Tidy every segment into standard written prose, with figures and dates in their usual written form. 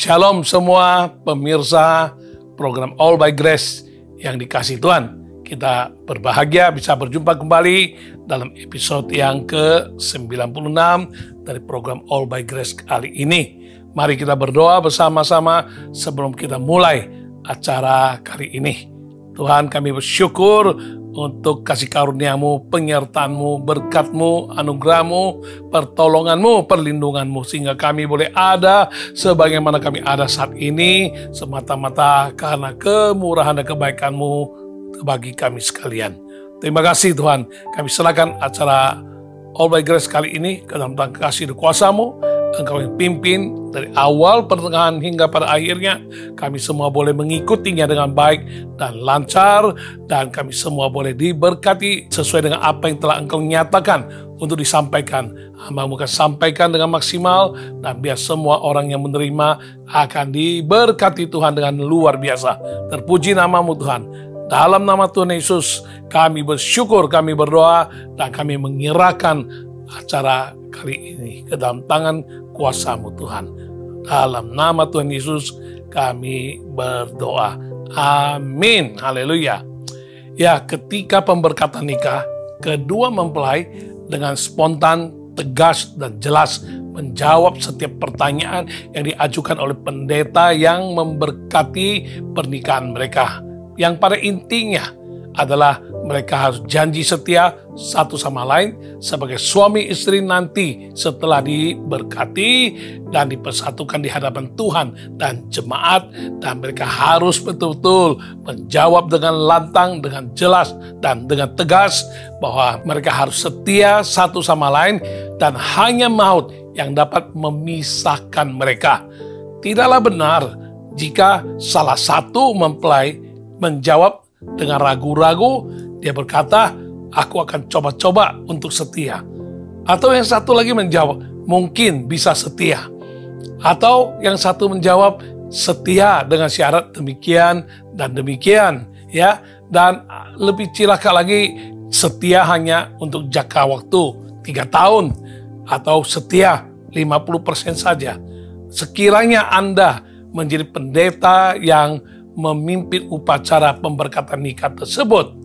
Shalom semua pemirsa program All by Grace yang dikasihi Tuhan. Kita berbahagia bisa berjumpa kembali dalam episode yang ke-96 dari program All by Grace kali ini. Mari kita berdoa bersama-sama sebelum kita mulai acara kali ini. Tuhan, kami bersyukur untuk kasih karunia-Mu, penyertaan-Mu, berkat-Mu, anugerah-Mu, pertolongan-Mu, perlindungan-Mu, sehingga kami boleh ada sebagaimana kami ada saat ini, semata-mata karena kemurahan dan kebaikan-Mu bagi kami sekalian. Terima kasih Tuhan, kami serahkan acara All by Grace kali ini ke dalam tangan kasih dan kuasa-Mu. Engkau yang pimpin dari awal, pertengahan hingga pada akhirnya. Kami semua boleh mengikutinya dengan baik dan lancar, dan kami semua boleh diberkati sesuai dengan apa yang telah Engkau nyatakan untuk disampaikan. Hamba-Mu akan sampaikan dengan maksimal, dan biar semua orang yang menerima akan diberkati Tuhan dengan luar biasa. Terpuji nama-Mu Tuhan. Dalam nama Tuhan Yesus kami bersyukur, kami berdoa, dan kami menyerahkan acara kali ini ke dalam tangan kuasa-Mu Tuhan. Dalam nama Tuhan Yesus kami berdoa. Amin. Haleluya. Ya, ketika pemberkatan nikah, kedua mempelai dengan spontan, tegas, dan jelas menjawab setiap pertanyaan yang diajukan oleh pendeta yang memberkati pernikahan mereka. Yang pada intinya adalah mereka harus janji setia satu sama lain sebagai suami istri nanti setelah diberkati dan dipersatukan di hadapan Tuhan dan jemaat, dan mereka harus betul-betul menjawab dengan lantang, dengan jelas, dan dengan tegas bahwa mereka harus setia satu sama lain dan hanya maut yang dapat memisahkan mereka. Tidaklah benar jika salah satu mempelai menjawab dengan ragu-ragu. Dia berkata, aku akan coba-coba untuk setia. Atau yang satu lagi menjawab, mungkin bisa setia. Atau yang satu menjawab, setia dengan syarat demikian dan demikian. Ya, dan lebih cilaka lagi, setia hanya untuk jangka waktu 3 tahun. Atau setia 50% saja. Sekiranya Anda menjadi pendeta yang memimpin upacara pemberkatan nikah tersebut,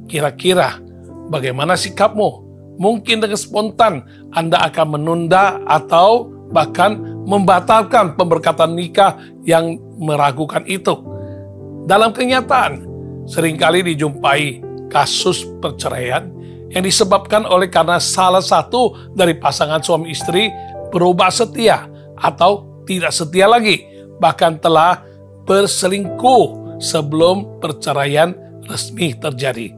kira-kira bagaimana sikapmu? Mungkin dengan spontan Anda akan menunda atau bahkan membatalkan pemberkatan nikah yang meragukan itu. Dalam kenyataan, seringkali dijumpai kasus perceraian yang disebabkan oleh karena salah satu dari pasangan suami istri berubah setia atau tidak setia lagi, bahkan telah berselingkuh sebelum perceraian resmi terjadi.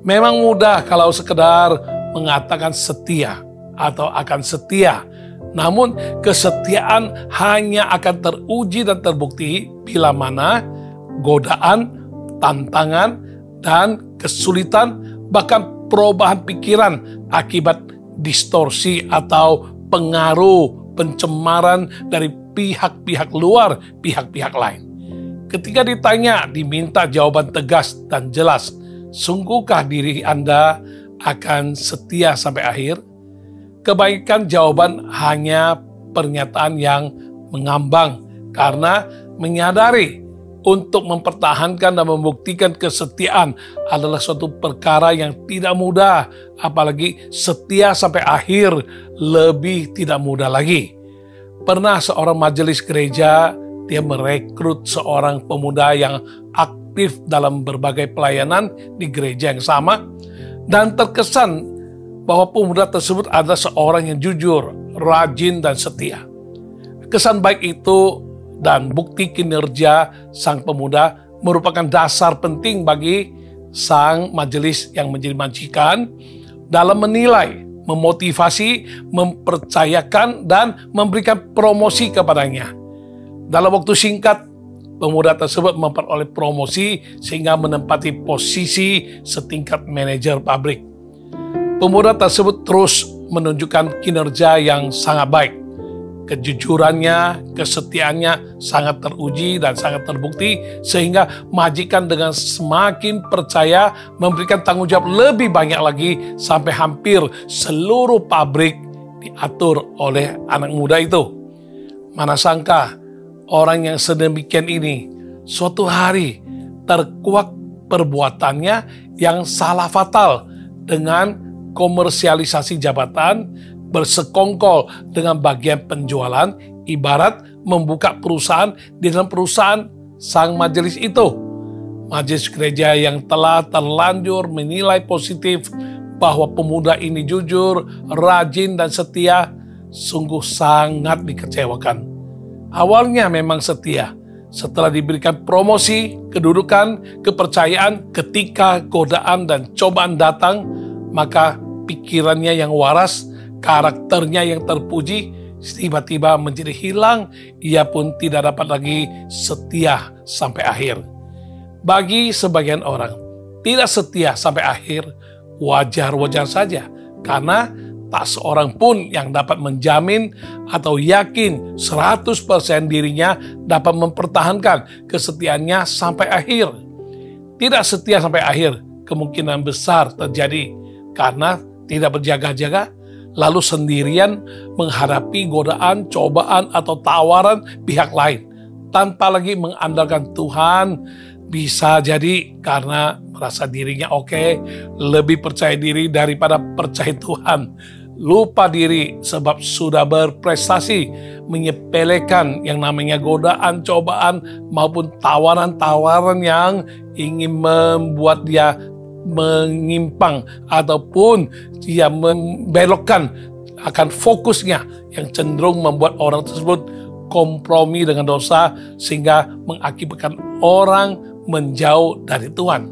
Memang mudah kalau sekedar mengatakan setia atau akan setia. Namun kesetiaan hanya akan teruji dan terbukti bila mana godaan, tantangan, dan kesulitan, bahkan perubahan pikiran akibat distorsi atau pengaruh pencemaran dari pihak-pihak luar, pihak-pihak lain. Ketika ditanya, diminta jawaban tegas dan jelas, sungguhkah diri Anda akan setia sampai akhir? Kebaikan jawaban hanya pernyataan yang mengambang, karena menyadari untuk mempertahankan dan membuktikan kesetiaan adalah suatu perkara yang tidak mudah, apalagi setia sampai akhir lebih tidak mudah lagi. Pernah seorang majelis gereja, dia merekrut seorang pemuda yang aktif dalam berbagai pelayanan di gereja yang sama, dan terkesan bahwa pemuda tersebut adalah seorang yang jujur, rajin, dan setia. Kesan baik itu dan bukti kinerja sang pemuda merupakan dasar penting bagi sang majelis yang menjadi majikan dalam menilai, memotivasi, mempercayakan, dan memberikan promosi kepadanya. Dalam waktu singkat, pemuda tersebut memperoleh promosi sehingga menempati posisi setingkat manajer pabrik. Pemuda tersebut terus menunjukkan kinerja yang sangat baik. Kejujurannya, kesetiaannya sangat teruji dan sangat terbukti, sehingga majikan dengan semakin percaya memberikan tanggung jawab lebih banyak lagi sampai hampir seluruh pabrik diatur oleh anak muda itu. Mana sangka orang yang sedemikian ini suatu hari terkuak perbuatannya yang salah fatal dengan komersialisasi jabatan, bersekongkol dengan bagian penjualan, ibarat membuka perusahaan di dalam perusahaan sang majelis itu. Majelis gereja yang telah terlanjur menilai positif bahwa pemuda ini jujur, rajin, dan setia, sungguh sangat dikecewakan. Awalnya memang setia, setelah diberikan promosi, kedudukan, kepercayaan, ketika godaan dan cobaan datang, maka pikirannya yang waras, karakternya yang terpuji, tiba-tiba menjadi hilang. Ia pun tidak dapat lagi setia sampai akhir. Bagi sebagian orang, tidak setia sampai akhir wajar-wajar saja, karena tak seorang pun yang dapat menjamin atau yakin 100% dirinya dapat mempertahankan kesetiaannya sampai akhir. Tidak setia sampai akhir kemungkinan besar terjadi karena tidak berjaga-jaga, lalu sendirian menghadapi godaan, cobaan, atau tawaran pihak lain tanpa lagi mengandalkan Tuhan. Bisa jadi karena merasa dirinya oke, lebih percaya diri daripada percaya Tuhan. Lupa diri sebab sudah berprestasi, menyepelekan yang namanya godaan, cobaan, maupun tawaran-tawaran yang ingin membuat dia menyimpang ataupun dia membelokkan akan fokusnya, yang cenderung membuat orang tersebut kompromi dengan dosa sehingga mengakibatkan orang menjauh dari Tuhan.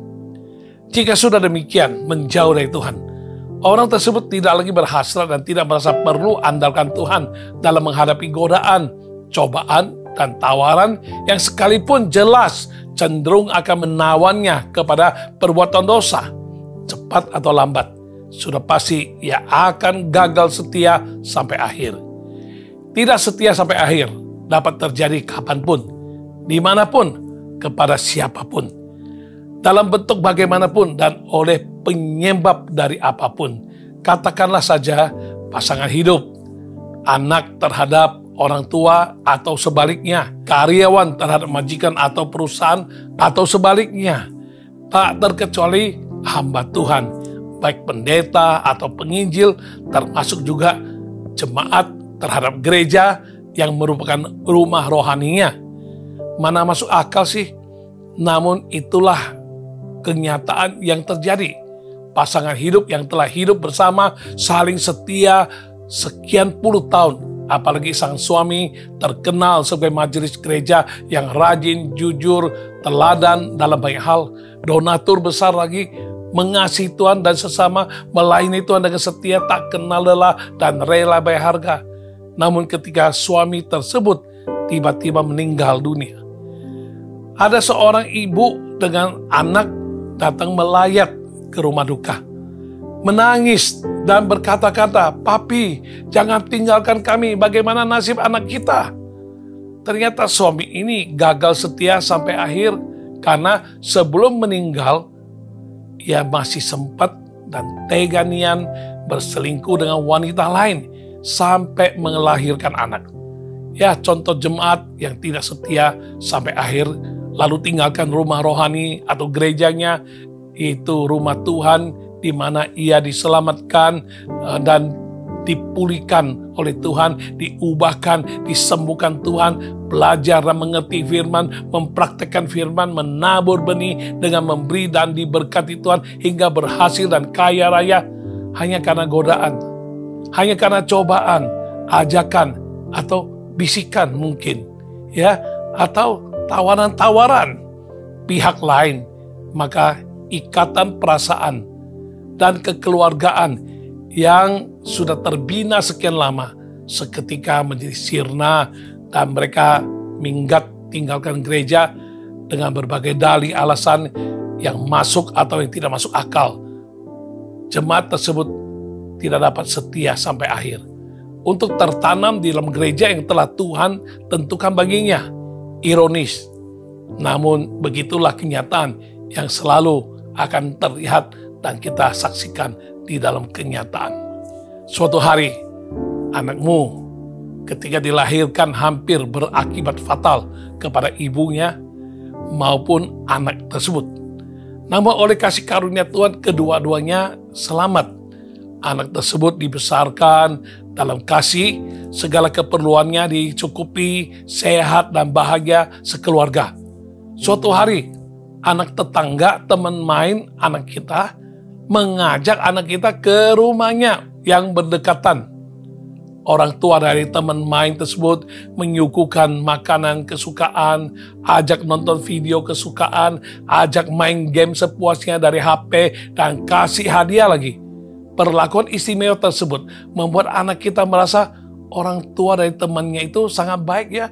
Jika sudah demikian, menjauh dari Tuhan, orang tersebut tidak lagi berhasrat dan tidak merasa perlu andalkan Tuhan dalam menghadapi godaan, cobaan, dan tawaran yang sekalipun jelas cenderung akan menawannya kepada perbuatan dosa. Cepat atau lambat, sudah pasti ia akan gagal setia sampai akhir. Tidak setia sampai akhir dapat terjadi kapanpun, dimanapun, kepada siapapun, dalam bentuk bagaimanapun, dan oleh penyebab dari apapun. Katakanlah saja pasangan hidup, anak terhadap orang tua atau sebaliknya, karyawan terhadap majikan atau perusahaan atau sebaliknya. Tak terkecuali hamba Tuhan, baik pendeta atau penginjil, termasuk juga jemaat terhadap gereja yang merupakan rumah rohaninya. Mana masuk akal sih? Namun itulah kenyataan yang terjadi. Pasangan hidup yang telah hidup bersama, saling setia sekian puluh tahun. Apalagi sang suami terkenal sebagai majelis gereja yang rajin, jujur, teladan dalam banyak hal, donatur besar lagi, mengasihi Tuhan dan sesama, melayani Tuhan dengan setia, tak kenal lelah dan rela bayar harga. Namun ketika suami tersebut tiba-tiba meninggal dunia, ada seorang ibu dengan anak datang melayat ke rumah duka, menangis dan berkata-kata, "Papi, jangan tinggalkan kami, bagaimana nasib anak kita?" Ternyata suami ini gagal setia sampai akhir karena sebelum meninggal, ia masih sempat dan tega nian berselingkuh dengan wanita lain sampai melahirkan anak. Ya, contoh jemaat yang tidak setia sampai akhir, lalu tinggalkan rumah rohani atau gerejanya, itu rumah Tuhan di mana ia diselamatkan dan dipulihkan oleh Tuhan, diubahkan, disembuhkan Tuhan, belajar dan mengerti firman, mempraktekkan firman, menabur benih dengan memberi dan diberkati Tuhan hingga berhasil dan kaya raya, hanya karena godaan, hanya karena cobaan, ajakan, atau bisikan mungkin, ya, atau tawaran-tawaran pihak lain. Maka ikatan perasaan dan kekeluargaan yang sudah terbina sekian lama seketika menjadi sirna, dan mereka minggat tinggalkan gereja dengan berbagai dalih alasan yang masuk atau yang tidak masuk akal. Jemaat tersebut tidak dapat setia sampai akhir untuk tertanam di dalam gereja yang telah Tuhan tentukan baginya. Ironis, namun begitulah kenyataan yang selalu akan terlihat dan kita saksikan di dalam kenyataan. Suatu hari anakmu ketika dilahirkan hampir berakibat fatal kepada ibunya maupun anak tersebut. Namun oleh kasih karunia Tuhan, kedua-duanya selamat. Anak tersebut dibesarkan dalam kasih, segala keperluannya dicukupi, sehat dan bahagia sekeluarga. Suatu hari, anak tetangga, teman main anak kita, mengajak anak kita ke rumahnya yang berdekatan. Orang tua dari teman main tersebut menyuguhkan makanan kesukaan, ajak nonton video kesukaan, ajak main game sepuasnya dari HP, dan kasih hadiah lagi. Perlakuan istimewa tersebut membuat anak kita merasa orang tua dari temannya itu sangat baik ya,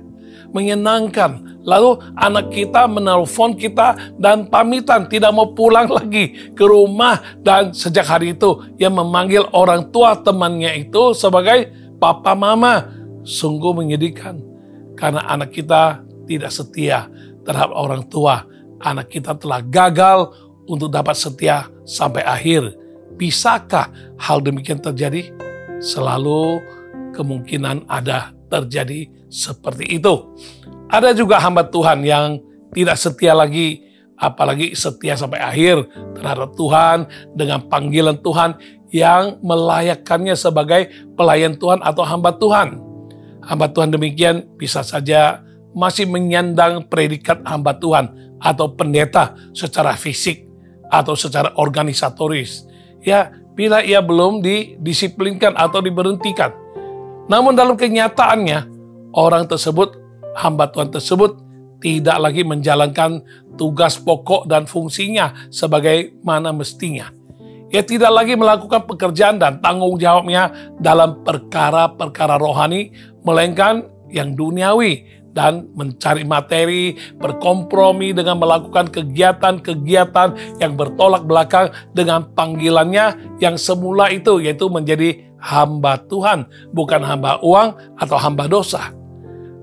menyenangkan. Lalu anak kita menelpon kita dan pamitan tidak mau pulang lagi ke rumah, dan sejak hari itu ia memanggil orang tua temannya itu sebagai papa mama. Sungguh menyedihkan karena anak kita tidak setia terhadap orang tua. Anak kita telah gagal untuk dapat setia sampai akhir. Bisakah hal demikian terjadi? Selalu kemungkinan ada terjadi seperti itu. Ada juga hamba Tuhan yang tidak setia lagi, apalagi setia sampai akhir terhadap Tuhan dengan panggilan Tuhan yang melayakkannya sebagai pelayan Tuhan atau hamba Tuhan. Hamba Tuhan demikian bisa saja masih menyandang predikat hamba Tuhan atau pendeta secara fisik atau secara organisatoris. Ya, bila ia belum didisiplinkan atau diberhentikan. Namun dalam kenyataannya, orang tersebut, hamba Tuhan tersebut, tidak lagi menjalankan tugas pokok dan fungsinya sebagaimana mestinya. Ia tidak lagi melakukan pekerjaan dan tanggung jawabnya dalam perkara-perkara rohani, melainkan yang duniawi, dan mencari materi, berkompromi dengan melakukan kegiatan-kegiatan yang bertolak belakang dengan panggilannya yang semula itu, yaitu menjadi hamba Tuhan, bukan hamba uang atau hamba dosa.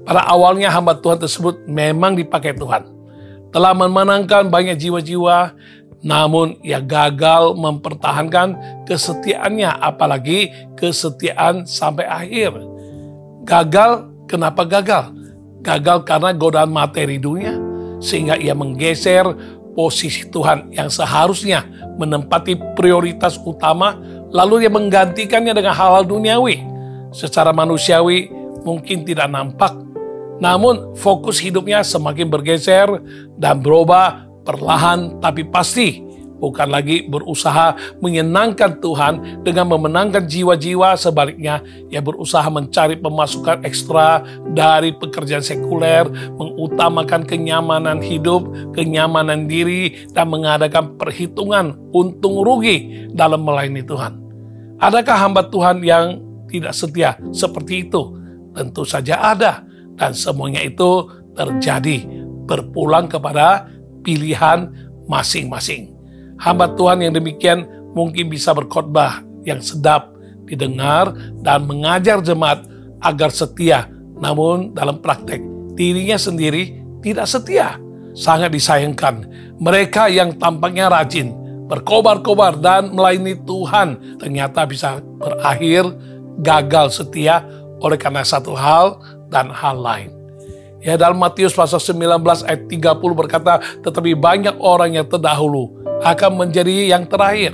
Pada awalnya hamba Tuhan tersebut memang dipakai Tuhan, telah memenangkan banyak jiwa-jiwa, namun ia gagal mempertahankan kesetiaannya, apalagi kesetiaan sampai akhir. Gagal, kenapa gagal? Gagal karena godaan materi dunia, sehingga ia menggeser posisi Tuhan yang seharusnya menempati prioritas utama, lalu ia menggantikannya dengan hal-hal duniawi. Secara manusiawi mungkin tidak nampak, namun fokus hidupnya semakin bergeser dan berubah perlahan tapi pasti. Bukan lagi berusaha menyenangkan Tuhan dengan memenangkan jiwa-jiwa, sebaliknya ia berusaha mencari pemasukan ekstra dari pekerjaan sekuler, mengutamakan kenyamanan hidup, kenyamanan diri, dan mengadakan perhitungan untung rugi dalam melayani Tuhan. Adakah hamba Tuhan yang tidak setia seperti itu? Tentu saja ada, dan semuanya itu terjadi berpulang kepada pilihan masing-masing. Hamba Tuhan yang demikian mungkin bisa berkhotbah yang sedap didengar dan mengajar jemaat agar setia, namun dalam praktek dirinya sendiri tidak setia. Sangat disayangkan mereka yang tampaknya rajin, berkobar-kobar dan melayani Tuhan ternyata bisa berakhir gagal setia oleh karena satu hal dan hal lain. Ya, dalam Matius pasal 19 ayat 30 berkata, tetapi banyak orang yang terdahulu akan menjadi yang terakhir,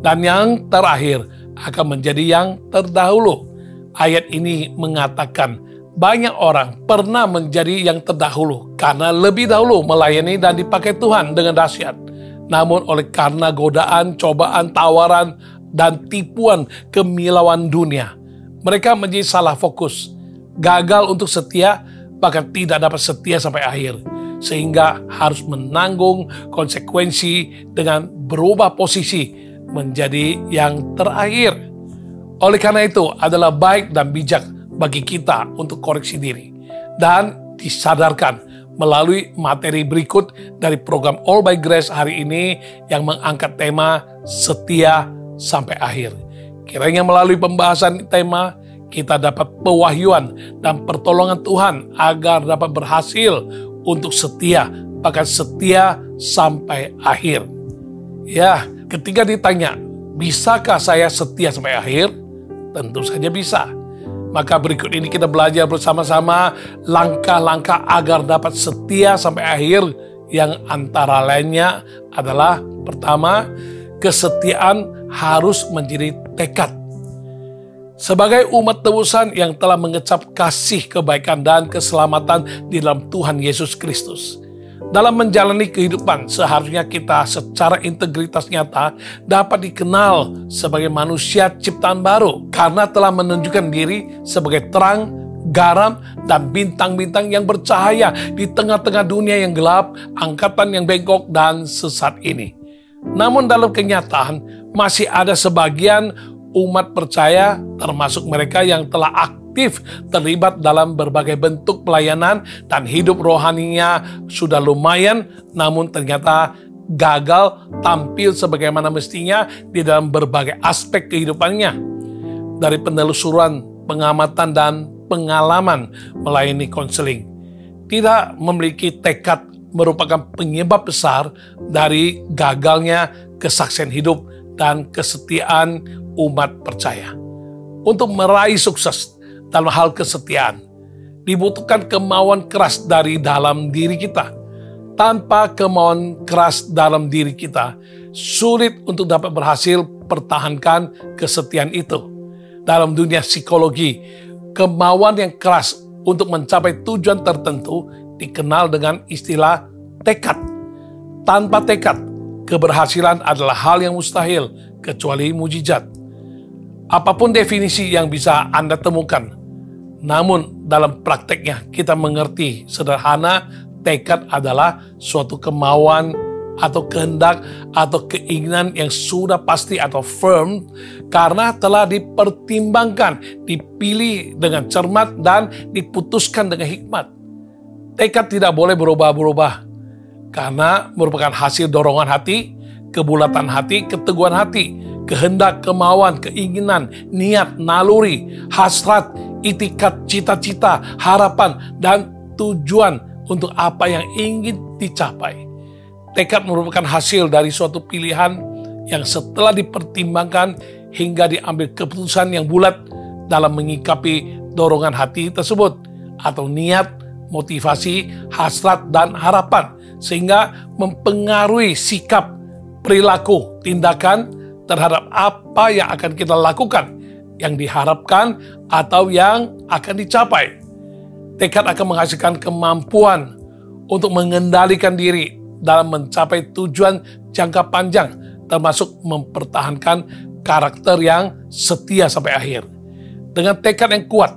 dan yang terakhir akan menjadi yang terdahulu. Ayat ini mengatakan banyak orang pernah menjadi yang terdahulu karena lebih dahulu melayani dan dipakai Tuhan dengan dahsyat. Namun oleh karena godaan, cobaan, tawaran, dan tipuan kemilauan dunia, mereka menjadi salah fokus, gagal untuk setia, bahkan tidak dapat setia sampai akhir, sehingga harus menanggung konsekuensi dengan berubah posisi menjadi yang terakhir. Oleh karena itu adalah baik dan bijak bagi kita untuk koreksi diri dan disadarkan melalui materi berikut dari program All by Grace hari ini yang mengangkat tema setia sampai akhir. Kiranya melalui pembahasan tema kita dapat pewahyuan dan pertolongan Tuhan agar dapat berhasil untuk setia, bahkan setia sampai akhir. Ya, ketika ditanya, bisakah saya setia sampai akhir? Tentu saja bisa. Maka berikut ini kita belajar bersama-sama langkah-langkah agar dapat setia sampai akhir, yang antara lainnya adalah pertama, kesetiaan harus menjadi tekad. Sebagai umat tebusan yang telah mengecap kasih, kebaikan, dan keselamatan di dalam Tuhan Yesus Kristus, dalam menjalani kehidupan seharusnya kita secara integritas nyata dapat dikenal sebagai manusia ciptaan baru karena telah menunjukkan diri sebagai terang, garam, dan bintang-bintang yang bercahaya di tengah-tengah dunia yang gelap, angkatan yang bengkok dan sesat ini. Namun dalam kenyataan masih ada sebagian umat percaya, termasuk mereka yang telah aktif terlibat dalam berbagai bentuk pelayanan dan hidup rohaninya sudah lumayan, namun ternyata gagal tampil sebagaimana mestinya di dalam berbagai aspek kehidupannya. Dari penelusuran, pengamatan, dan pengalaman melayani konseling, tidak memiliki tekad merupakan penyebab besar dari gagalnya kesaksian hidup dan kesetiaan umat percaya. Untuk meraih sukses dalam hal kesetiaan, dibutuhkan kemauan keras dari dalam diri kita. Tanpa kemauan keras dalam diri kita, sulit untuk dapat berhasil pertahankan kesetiaan itu. Dalam dunia psikologi, kemauan yang keras untuk mencapai tujuan tertentu dikenal dengan istilah tekad. Tanpa tekad, keberhasilan adalah hal yang mustahil kecuali mujizat. Apapun definisi yang bisa Anda temukan, namun dalam prakteknya kita mengerti sederhana, tekad adalah suatu kemauan atau kehendak atau keinginan yang sudah pasti atau firm karena telah dipertimbangkan, dipilih dengan cermat, dan diputuskan dengan hikmat. Tekad tidak boleh berubah-ubah karena merupakan hasil dorongan hati, kebulatan hati, keteguhan hati, kehendak, kemauan, keinginan, niat, naluri, hasrat, itikat, cita-cita, harapan, dan tujuan untuk apa yang ingin dicapai. Tekad merupakan hasil dari suatu pilihan yang setelah dipertimbangkan hingga diambil keputusan yang bulat dalam menyikapi dorongan hati tersebut atau niat, motivasi, hasrat, dan harapan, sehingga mempengaruhi sikap, perilaku, tindakan terhadap apa yang akan kita lakukan, yang diharapkan atau yang akan dicapai. Tekad akan menghasilkan kemampuan untuk mengendalikan diri dalam mencapai tujuan jangka panjang, termasuk mempertahankan karakter yang setia sampai akhir. Dengan tekad yang kuat,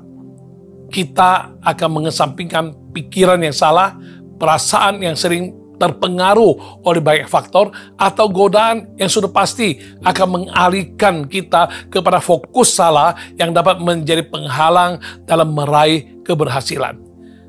kita akan mengesampingkan pikiran yang salah, perasaan yang sering terpengaruh oleh banyak faktor, atau godaan yang sudah pasti akan mengalihkan kita kepada fokus salah yang dapat menjadi penghalang dalam meraih keberhasilan.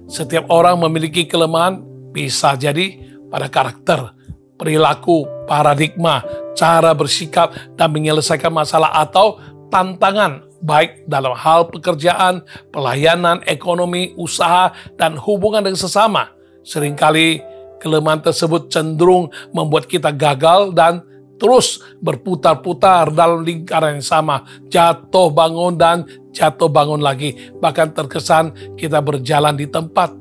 Setiap orang memiliki kelemahan, bisa jadi pada karakter, perilaku, paradigma, cara bersikap, dan menyelesaikan masalah atau tantangan, baik dalam hal pekerjaan, pelayanan, ekonomi, usaha, dan hubungan dengan sesama. Seringkali kelemahan tersebut cenderung membuat kita gagal dan terus berputar-putar dalam lingkaran yang sama, jatuh bangun dan jatuh bangun lagi, bahkan terkesan kita berjalan di tempat.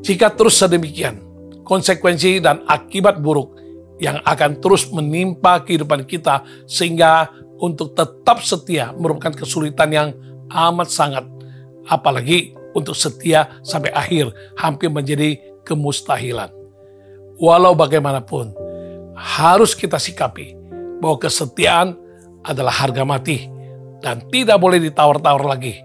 Jika terus sedemikian, konsekuensi dan akibat buruk yang akan terus menimpa kehidupan kita, sehingga untuk tetap setia merupakan kesulitan yang amat sangat, apalagi untuk setia sampai akhir hampir menjadi kemustahilan. Walau bagaimanapun, harus kita sikapi bahwa kesetiaan adalah harga mati dan tidak boleh ditawar-tawar lagi.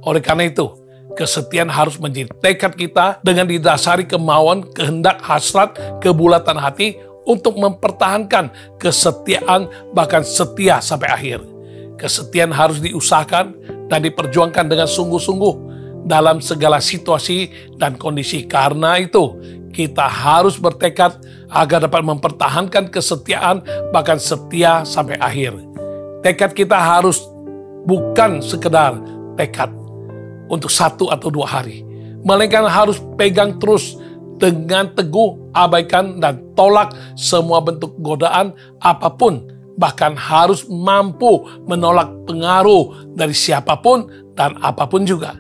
Oleh karena itu, kesetiaan harus menjadi tekad kita dengan didasari kemauan, kehendak, hasrat, kebulatan hati untuk mempertahankan kesetiaan, bahkan setia sampai akhir. Kesetiaan harus diusahakan dan diperjuangkan dengan sungguh-sungguh dalam segala situasi dan kondisi. Karena itu, kita harus bertekad agar dapat mempertahankan kesetiaan, bahkan setia sampai akhir. Tekad kita harus bukan sekedar tekad untuk 1 atau 2 hari, melainkan harus pegang terus dengan teguh, abaikan dan tolak semua bentuk godaan apapun, bahkan harus mampu menolak pengaruh dari siapapun dan apapun juga.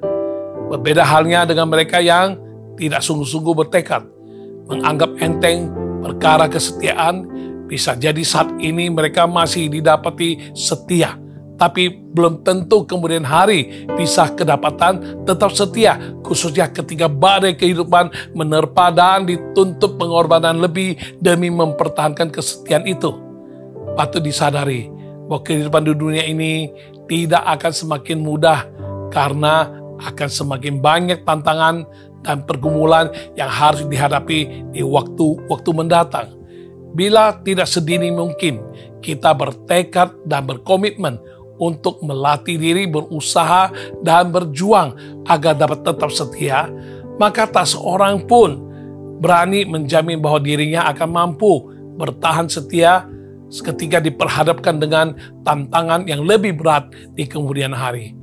Berbeda halnya dengan mereka yang tidak sungguh-sungguh bertekad, menganggap enteng perkara kesetiaan. Bisa jadi saat ini mereka masih didapati setia, tapi belum tentu kemudian hari bisa kedapatan tetap setia, khususnya ketika badai kehidupan menerpa dan dituntut pengorbanan lebih demi mempertahankan kesetiaan itu. Patut disadari bahwa kehidupan di dunia ini tidak akan semakin mudah karena akan semakin banyak tantangan dan pergumulan yang harus dihadapi di waktu-waktu mendatang. Bila tidak sedini mungkin kita bertekad dan berkomitmen untuk melatih diri, berusaha dan berjuang agar dapat tetap setia, maka tak seorang pun berani menjamin bahwa dirinya akan mampu bertahan setia ketika diperhadapkan dengan tantangan yang lebih berat di kemudian hari.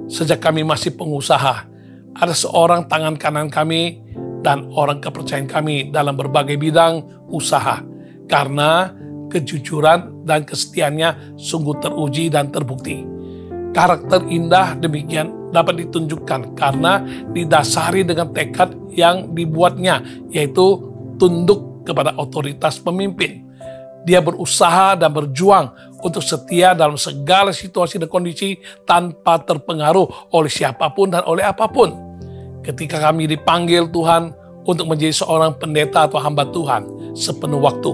Sejak kami masih pengusaha, ada seorang tangan kanan kami dan orang kepercayaan kami dalam berbagai bidang usaha, karena kejujuran dan kesetiaannya sungguh teruji dan terbukti. Karakter indah demikian dapat ditunjukkan karena didasari dengan tekad yang dibuatnya, yaitu tunduk kepada otoritas pemimpin. Dia berusaha dan berjuang untuk setia dalam segala situasi dan kondisi tanpa terpengaruh oleh siapapun dan oleh apapun. Ketika kami dipanggil Tuhan untuk menjadi seorang pendeta atau hamba Tuhan sepenuh waktu,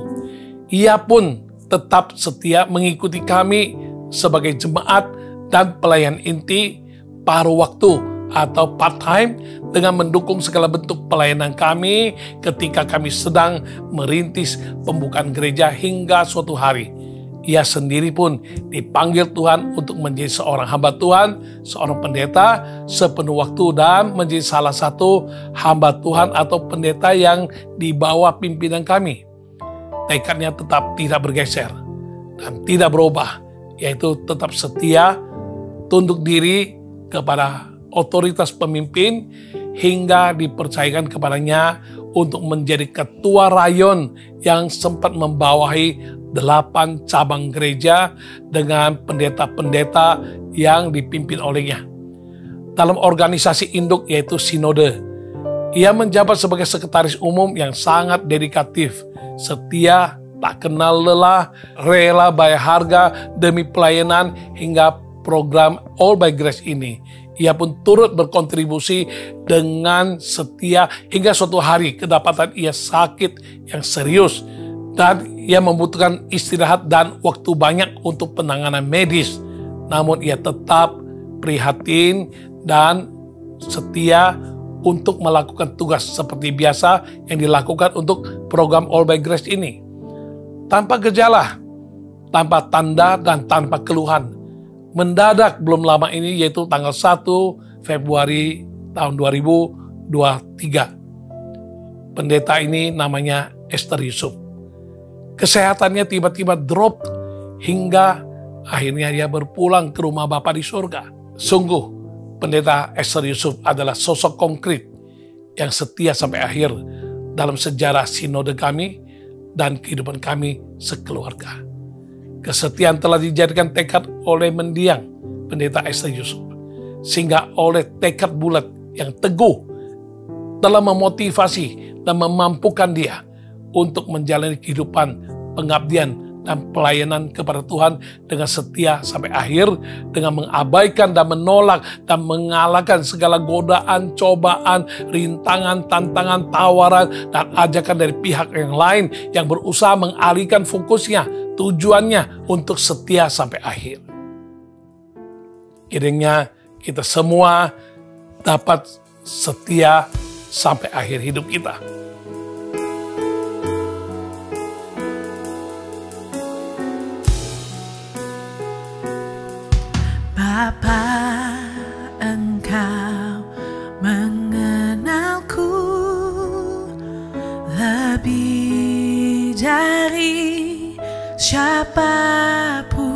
Ia pun tetap setia mengikuti kami sebagai jemaat dan pelayan inti paruh waktu atau part-time dengan mendukung segala bentuk pelayanan kami ketika kami sedang merintis pembukaan gereja hingga suatu hari. Ia sendiri pun dipanggil Tuhan untuk menjadi seorang hamba Tuhan, seorang pendeta sepenuh waktu dan menjadi salah satu hamba Tuhan atau pendeta yang di bawah pimpinan kami. Tekadnya tetap tidak bergeser dan tidak berubah, yaitu tetap setia, tunduk diri kepada otoritas pemimpin hingga dipercayakan kepadanya untuk menjadi ketua rayon yang sempat membawahi 8 cabang gereja dengan pendeta-pendeta yang dipimpin olehnya. Dalam organisasi induk yaitu Sinode, ia menjabat sebagai sekretaris umum yang sangat dedikatif, setia, tak kenal lelah, rela bayar harga demi pelayanan hingga program All by Grace ini. Ia pun turut berkontribusi dengan setia hingga suatu hari kedapatan ia sakit yang serius dan ia membutuhkan istirahat dan waktu banyak untuk penanganan medis. Namun ia tetap prihatin dan setia untuk melakukan tugas seperti biasa yang dilakukan untuk program All by Grace ini. Tanpa gejala, tanpa tanda dan tanpa keluhan. Mendadak belum lama ini, yaitu tanggal 1 Februari tahun 2023. Pendeta ini namanya Esther Yusuf. Kesehatannya tiba-tiba drop hingga akhirnya dia berpulang ke rumah Bapa di surga. Sungguh, Pendeta Esther Yusuf adalah sosok konkret yang setia sampai akhir dalam sejarah sinode kami dan kehidupan kami sekeluarga. Kesetiaan telah dijadikan tekad oleh mendiang Pendeta Esther Yusuf, sehingga oleh tekad bulat yang teguh telah memotivasi dan memampukan dia untuk menjalani kehidupan pengabdian dan pelayanan kepada Tuhan dengan setia sampai akhir, dengan mengabaikan dan menolak dan mengalahkan segala godaan, cobaan, rintangan, tantangan, tawaran, dan ajakan dari pihak yang lain yang berusaha mengalihkan fokusnya, tujuannya untuk setia sampai akhir. Kiranya kita semua dapat setia sampai akhir hidup kita. Bapa, Engkau mengenalku lebih dari siapapun.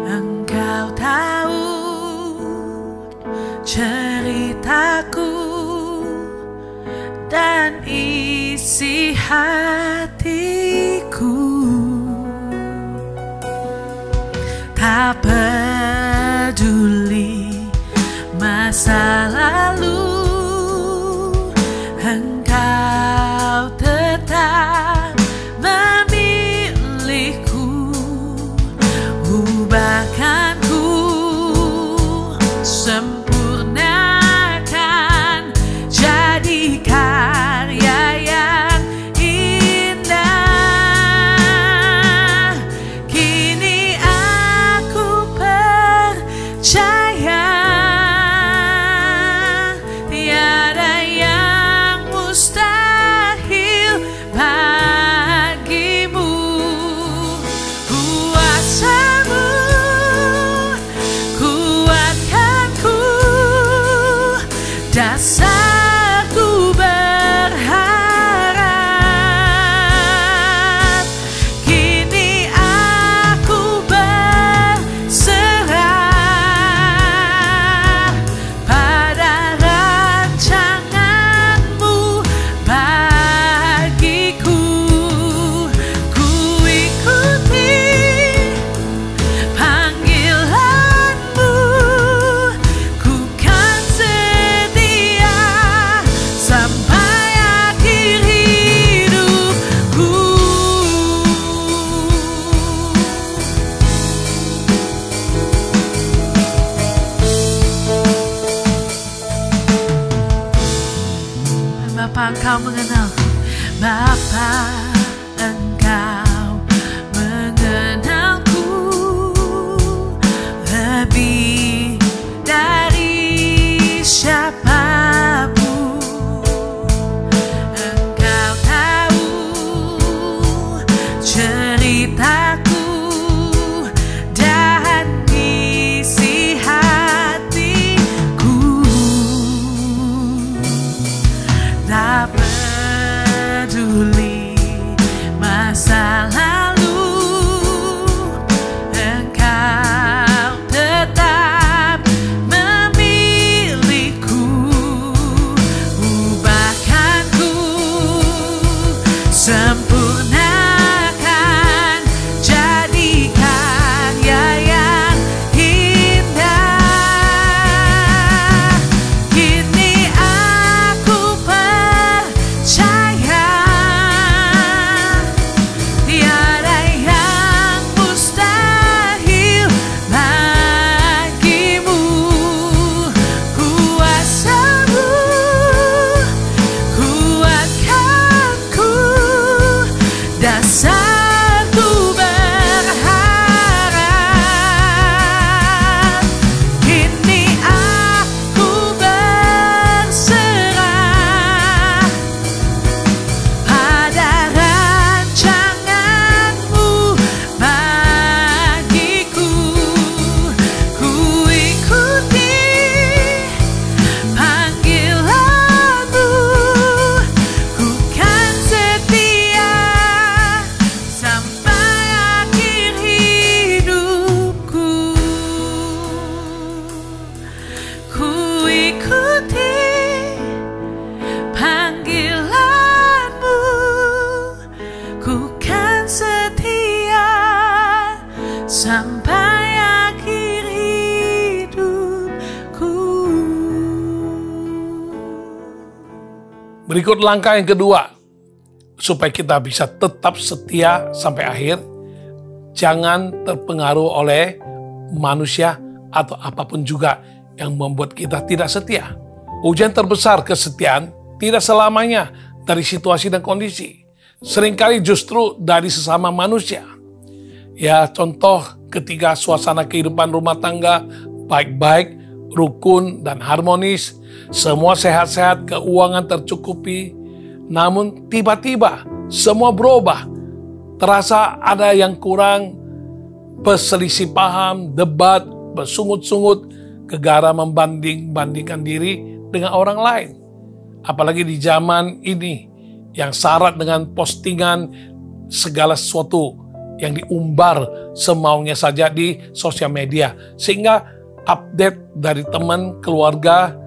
Engkau tahu ceritaku dan isi hatiku. Tak peduli masa lalu, Engkau tetap memilihku. Ubahkanku, sempurnakan, jadi karya yang indah. Kini aku percaya tiada yang mustahil bagimu. Kuasamu kuatkanku, dasarku berharap. Kini aku berserah pada rancanganmu bagiku. Ku ikuti panggilanmu, ku kan setia sampai akhir hidupku. Bapa, Engkau mengenal, Bapa, Engkau mengenalku lebih dari siapapun. Engkau tahu ceritaku dan isi hatiku. Tak peduli masa lalu, Engkau tetap memilihku. Ubahkanku, sempurnakan, jadi karya yang indah. Kini aku percaya tiada yang mustahil bagimu. Kuasamu kuatkanku, dasarku berharap. Kini aku berserah pada rancanganmu bagiku. Ku ikuti panggilanmu, ku kan setia sampai akhir hidupku. Ku ikuti panggilanmu, ku kan setia sampai akhir hidupku. Berikut langkah yang kedua, supaya kita bisa tetap setia sampai akhir. Jangan terpengaruh oleh manusia atau apapun juga yang membuat kita tidak setia. Ujian terbesar kesetiaan tidak selamanya dari situasi dan kondisi. Seringkali justru dari sesama manusia. Ya, contoh ketika suasana kehidupan rumah tangga baik-baik, rukun dan harmonis, semua sehat-sehat, keuangan tercukupi, namun tiba-tiba semua berubah. Terasa ada yang kurang, perselisih paham, debat, bersungut-sungut, gegara membanding-bandingkan diri dengan orang lain. Apalagi di zaman ini yang syarat dengan postingan segala sesuatu yang diumbar semaunya saja di sosial media. Sehingga update dari teman, keluarga,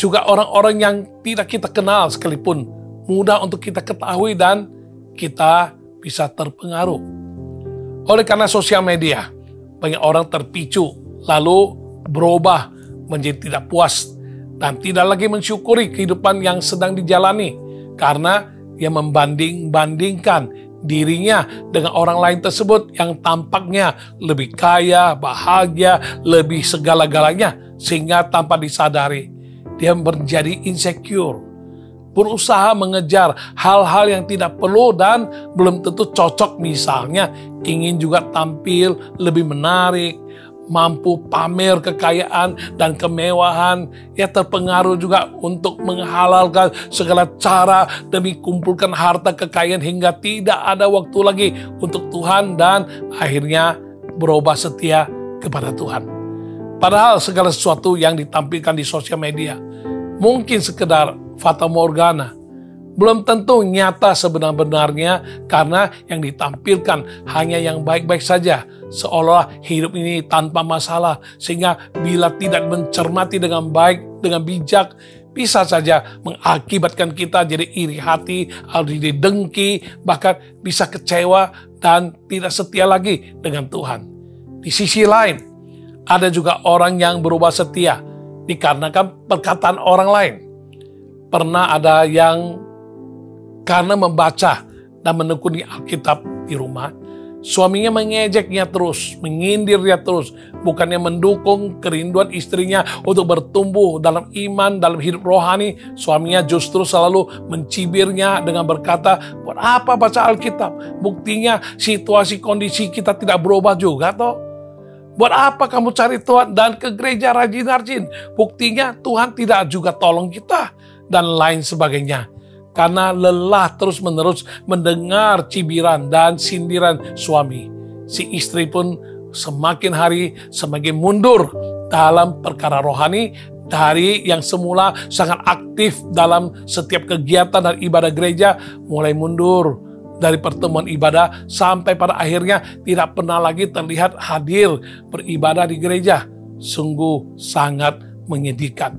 juga orang-orang yang tidak kita kenal sekalipun mudah untuk kita ketahui dan kita bisa terpengaruh. Oleh karena sosial media, banyak orang terpicu lalu berubah menjadi tidak puas dan tidak lagi mensyukuri kehidupan yang sedang dijalani karena ia membanding-bandingkan dirinya dengan orang lain tersebut yang tampaknya lebih kaya, bahagia, lebih segala-galanya, sehingga tanpa disadari dia menjadi insecure, berusaha mengejar hal-hal yang tidak perlu dan belum tentu cocok. Misalnya ingin juga tampil lebih menarik, mampu pamer kekayaan dan kemewahan, ia terpengaruh juga untuk menghalalkan segala cara demi kumpulkan harta kekayaan hingga tidak ada waktu lagi untuk Tuhan dan akhirnya berubah setia kepada Tuhan. Padahal segala sesuatu yang ditampilkan di sosial media mungkin sekedar fata morgana, belum tentu nyata sebenar-benarnya karena yang ditampilkan hanya yang baik-baik saja, seolah hidup ini tanpa masalah, sehingga bila tidak mencermati dengan baik, dengan bijak, bisa saja mengakibatkan kita jadi iri hati, jadi dengki, bahkan bisa kecewa dan tidak setia lagi dengan Tuhan. Di sisi lain, ada juga orang yang berubah setia dikarenakan perkataan orang lain. Pernah ada yang karena membaca dan menekuni Alkitab di rumah, suaminya mengejeknya terus, menyindir dia terus, bukannya mendukung kerinduan istrinya untuk bertumbuh dalam iman, dalam hidup rohani. Suaminya justru selalu mencibirnya dengan berkata, buat apa baca Alkitab? Buktinya situasi kondisi kita tidak berubah juga toh. Buat apa kamu cari Tuhan dan ke gereja rajin-rajin? Buktinya Tuhan tidak juga tolong kita dan lain sebagainya. Karena lelah terus-menerus mendengar cibiran dan sindiran suami, si istri pun semakin hari semakin mundur dalam perkara rohani. Dari yang semula sangat aktif dalam setiap kegiatan dan ibadah gereja, mulai mundur dari pertemuan ibadah sampai pada akhirnya tidak pernah lagi terlihat hadir beribadah di gereja. Sungguh sangat menyedihkan.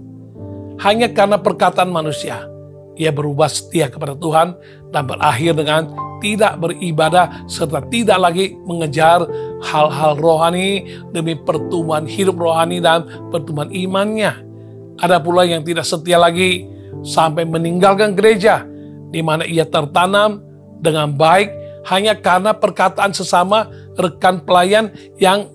Hanya karena perkataan manusia, ia berubah setia kepada Tuhan dan berakhir dengan tidak beribadah serta tidak lagi mengejar hal-hal rohani demi pertumbuhan hidup rohani dan pertumbuhan imannya. Ada pula yang tidak setia lagi sampai meninggalkan gereja di mana ia tertanam dengan baik hanya karena perkataan sesama rekan pelayan yang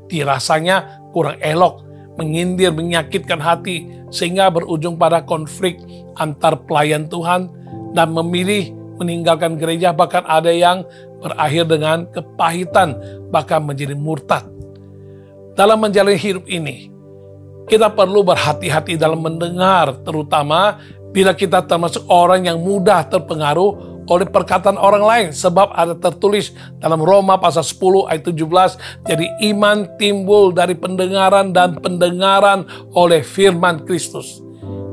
dirasanya kurang elok, menyindir, menyakitkan hati, sehingga berujung pada konflik antar pelayan Tuhan dan memilih meninggalkan gereja. Bahkan ada yang berakhir dengan kepahitan, bahkan menjadi murtad. Dalam menjalani hidup ini, kita perlu berhati-hati dalam mendengar, terutama bila kita termasuk orang yang mudah terpengaruh oleh perkataan orang lain. Sebab ada tertulis dalam Roma pasal 10 ayat 17, jadi iman timbul dari pendengaran dan pendengaran oleh firman Kristus.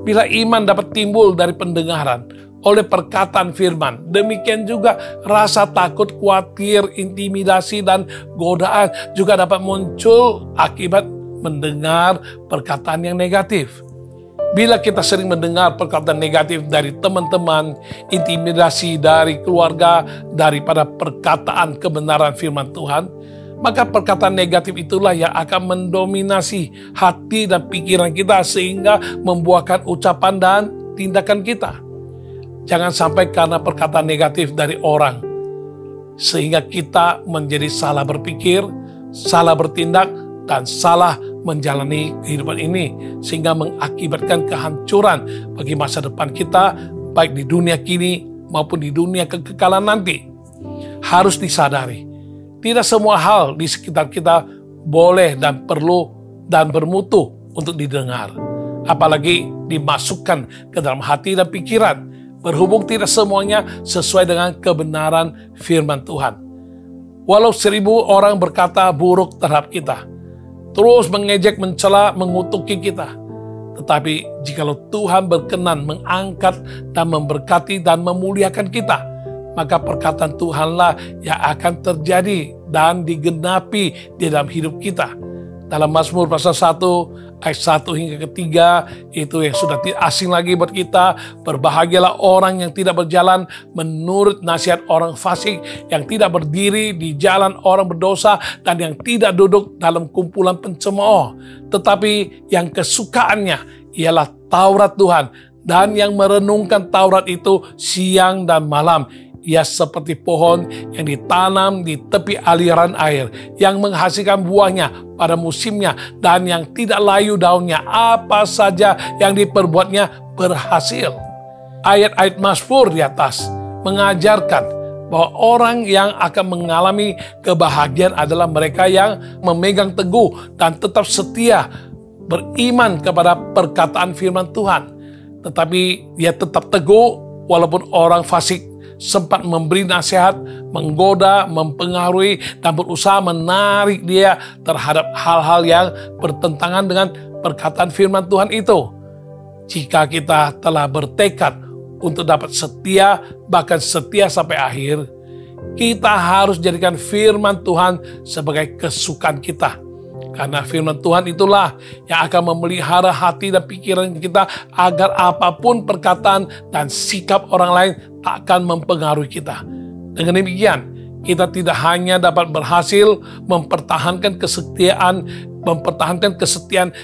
Bila iman dapat timbul dari pendengaran oleh perkataan firman, demikian juga rasa takut, khawatir, intimidasi, dan godaan juga dapat muncul akibat mendengar perkataan yang negatif. Bila kita sering mendengar perkataan negatif dari teman-teman, intimidasi dari keluarga, daripada perkataan kebenaran firman Tuhan, maka perkataan negatif itulah yang akan mendominasi hati dan pikiran kita sehingga membuahkan ucapan dan tindakan kita. Jangan sampai karena perkataan negatif dari orang sehingga kita menjadi salah berpikir, salah bertindak, dan salah menjalani kehidupan ini, sehingga mengakibatkan kehancuran bagi masa depan kita, baik di dunia kini maupun di dunia kekekalan nanti. Harus disadari, tidak semua hal di sekitar kita boleh dan perlu dan bermutu untuk didengar, apalagi dimasukkan ke dalam hati dan pikiran, berhubung tidak semuanya sesuai dengan kebenaran firman Tuhan. Walau 1000 orang berkata buruk terhadap kita, terus mengejek, mencela, mengutuki kita, tetapi jikalau Tuhan berkenan mengangkat dan memberkati dan memuliakan kita, maka perkataan Tuhanlah yang akan terjadi dan digenapi di dalam hidup kita. dalam Mazmur pasal 1 ayat 1 hingga ketiga, itu yang sudah tidak asing lagi buat kita. Berbahagialah orang yang tidak berjalan menurut nasihat orang fasik, yang tidak berdiri di jalan orang berdosa, dan yang tidak duduk dalam kumpulan pencemooh, tetapi yang kesukaannya ialah Taurat Tuhan, dan yang merenungkan Taurat itu siang dan malam. Ia seperti pohon yang ditanam di tepi aliran air, yang menghasilkan buahnya pada musimnya, dan yang tidak layu daunnya. Apa saja yang diperbuatnya berhasil. Ayat-ayat Mazmur di atas mengajarkan bahwa orang yang akan mengalami kebahagiaan adalah mereka yang memegang teguh dan tetap setia beriman kepada perkataan firman Tuhan. Tetapi dia tetap teguh walaupun orang fasik sempat memberi nasihat, menggoda, mempengaruhi, dan berusaha menarik dia terhadap hal-hal yang bertentangan dengan perkataan firman Tuhan itu. Jika kita telah bertekad untuk dapat setia, bahkan setia sampai akhir, kita harus jadikan firman Tuhan sebagai kesukaan kita. Karena firman Tuhan itulah yang akan memelihara hati dan pikiran kita agar apapun perkataan dan sikap orang lain tak akan mempengaruhi kita. Dengan demikian, kita tidak hanya dapat berhasil mempertahankan kesetiaan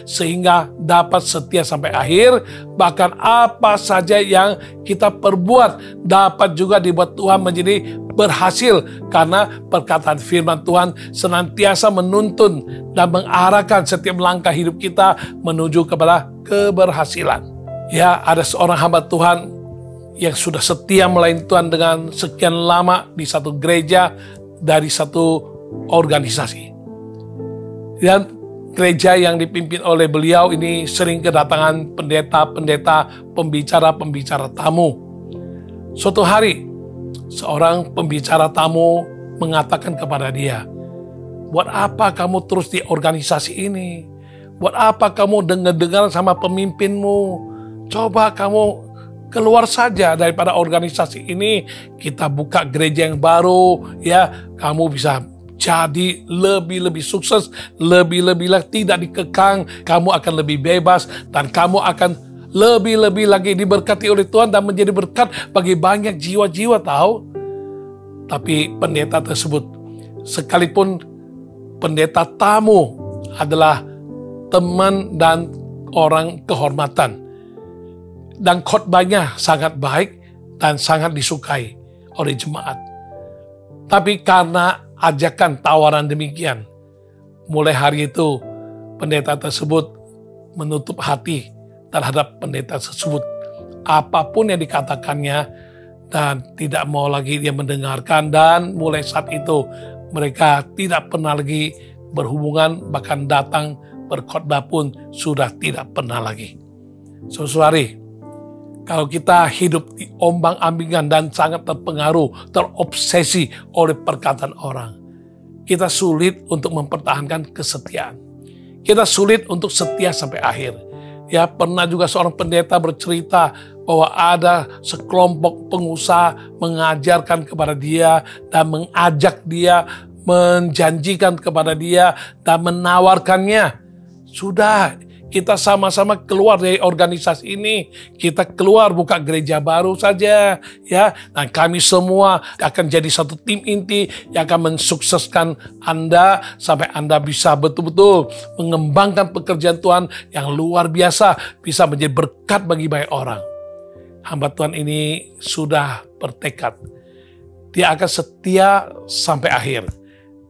sehingga dapat setia sampai akhir, bahkan apa saja yang kita perbuat dapat juga dibuat Tuhan menjadi berhasil, karena perkataan firman Tuhan senantiasa menuntun dan mengarahkan setiap langkah hidup kita menuju kepada keberhasilan. Ya, ada seorang hamba Tuhan yang sudah setia melayani Tuhan dengan sekian lama di satu gereja dari satu organisasi. Dan gereja yang dipimpin oleh beliau ini sering kedatangan pendeta-pendeta, pembicara-pembicara tamu. Suatu hari, seorang pembicara tamu mengatakan kepada dia, "Buat apa kamu terus di organisasi ini? Buat apa kamu dengar-dengar sama pemimpinmu? Coba kamu keluar saja daripada organisasi ini. Kita buka gereja yang baru, ya. Kamu bisa jadi lebih sukses, lebih tidak dikekang. Kamu akan lebih bebas, dan kamu akan lebih lagi diberkati oleh Tuhan dan menjadi berkat bagi banyak jiwa-jiwa, tahu." Tapi pendeta tersebut, sekalipun pendeta tamu adalah teman dan orang kehormatan, dan khotbahnya sangat baik dan sangat disukai oleh jemaat, tapi karena ajakan tawaran demikian, mulai hari itu pendeta tersebut menutup hati terhadap pendeta tersebut. Apapun yang dikatakannya, dan tidak mau lagi dia mendengarkan, dan mulai saat itu mereka tidak pernah lagi berhubungan, bahkan datang berkhotbah pun sudah tidak pernah lagi. Saudari, kalau kita hidup di ombang-ambingan dan sangat terpengaruh, terobsesi oleh perkataan orang, kita sulit untuk mempertahankan kesetiaan. Kita sulit untuk setia sampai akhir. Ya, pernah juga seorang pendeta bercerita bahwa ada sekelompok pengusaha mengajarkan kepada dia dan mengajak dia, menjanjikan kepada dia dan menawarkannya, "Sudah, kita sama-sama keluar dari organisasi ini. Kita keluar buka gereja baru saja, ya. Dan kami semua akan jadi satu tim inti yang akan mensukseskan Anda sampai Anda bisa betul-betul mengembangkan pekerjaan Tuhan yang luar biasa, bisa menjadi berkat bagi banyak orang." Hamba Tuhan ini sudah bertekad. Dia akan setia sampai akhir.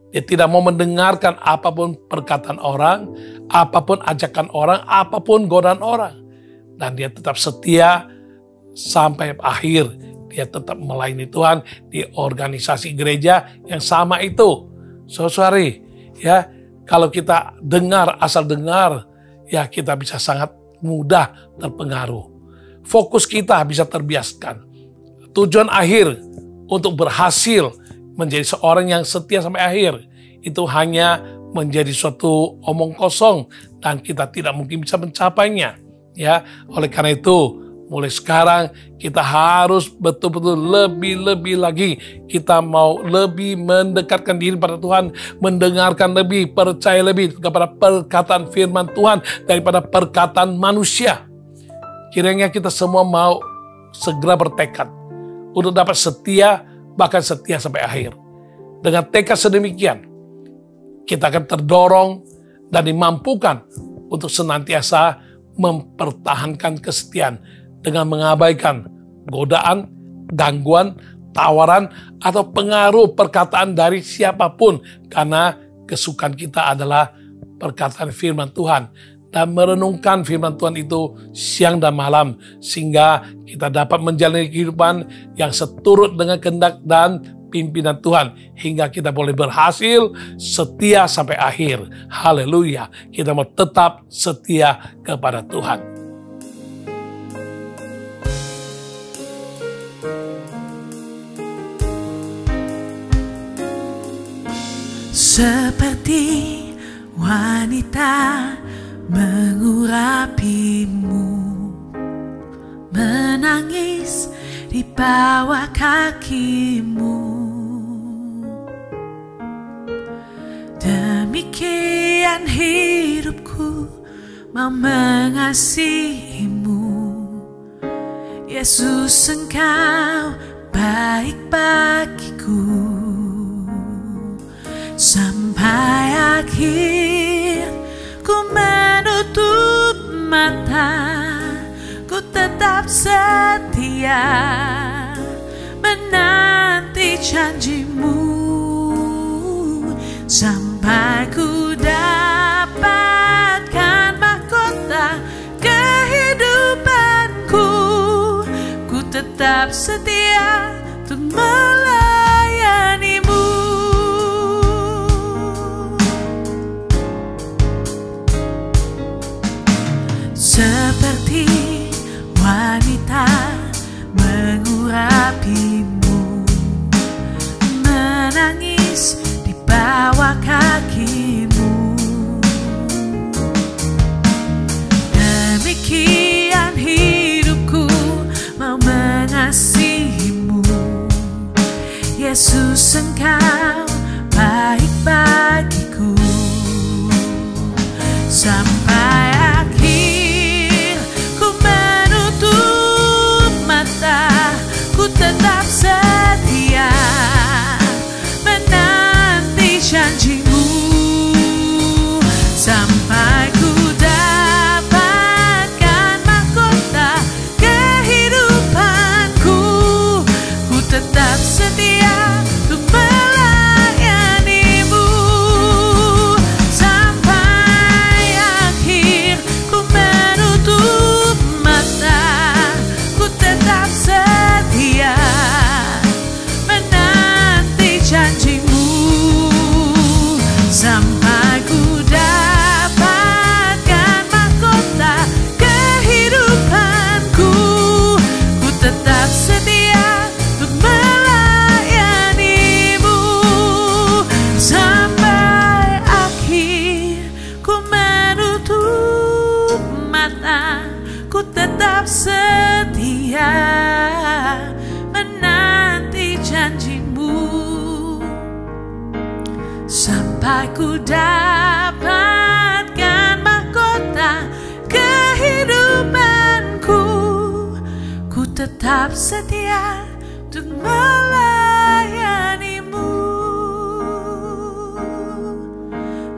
Dia tidak mau mendengarkan apapun perkataan orang, apapun ajakan orang, apapun godaan orang. Dan dia tetap setia sampai akhir. Dia tetap melayani Tuhan di organisasi gereja yang sama itu. Saudari, ya, kalau kita dengar, asal dengar, ya kita bisa sangat mudah terpengaruh. Fokus kita bisa terbiaskan. Tujuan akhir untuk berhasil menjadi seorang yang setia sampai akhir itu hanya menjadi suatu omong kosong dan kita tidak mungkin bisa mencapainya. Ya, oleh karena itu mulai sekarang kita harus betul-betul lebih lagi. Kita mau lebih mendekatkan diri pada Tuhan, mendengarkan lebih, percaya lebih kepada perkataan firman Tuhan daripada perkataan manusia. Kiranya kita semua mau segera bertekad untuk dapat setia, bahkan setia sampai akhir. Dengan tekad sedemikian, kita akan terdorong dan dimampukan untuk senantiasa mempertahankan kesetiaan dengan mengabaikan godaan, gangguan, tawaran, atau pengaruh perkataan dari siapapun. Karena kesukaan kita adalah perkataan firman Tuhan dan merenungkan firman Tuhan itu siang dan malam, sehingga kita dapat menjalani kehidupan yang seturut dengan kehendak dan pimpinan Tuhan, hingga kita boleh berhasil setia sampai akhir. Haleluya. Kita mau tetap setia kepada Tuhan. Seperti wanita mengurapimu, menangis di bawah kakimu. Demikian hidupku mau mengasihimu, Yesus, Engkau baik bagiku. Sampai akhir ku menutup mata, ku tetap setia menanti janjimu, sampai ku dapatkan mahkota kehidupanku. Ku tetap setia untuk melayanimu. Seperti wanita mengurapimu, menangis di bawah kakimu. Demikian hidupku mau mengasihimu, Yesus, Engkau baik bagiku. Sampai ku tetap setia menanti janjimu, sampai ku dapatkan mahkota kehidupanku. Ku tetap setia untuk melayanimu, sampai akhir ku menutup mata. Ku tetap setia menanti janjimu, sampai ku dapatkan mahkota kehidupanku. Ku tetap setia untuk melayanimu, sampai akhir ku menutup mata. Ku tetap setia menanti janjimu, sampai ku dapatkan mahkota kehidupanku. Ku tetap setia untuk melayanimu.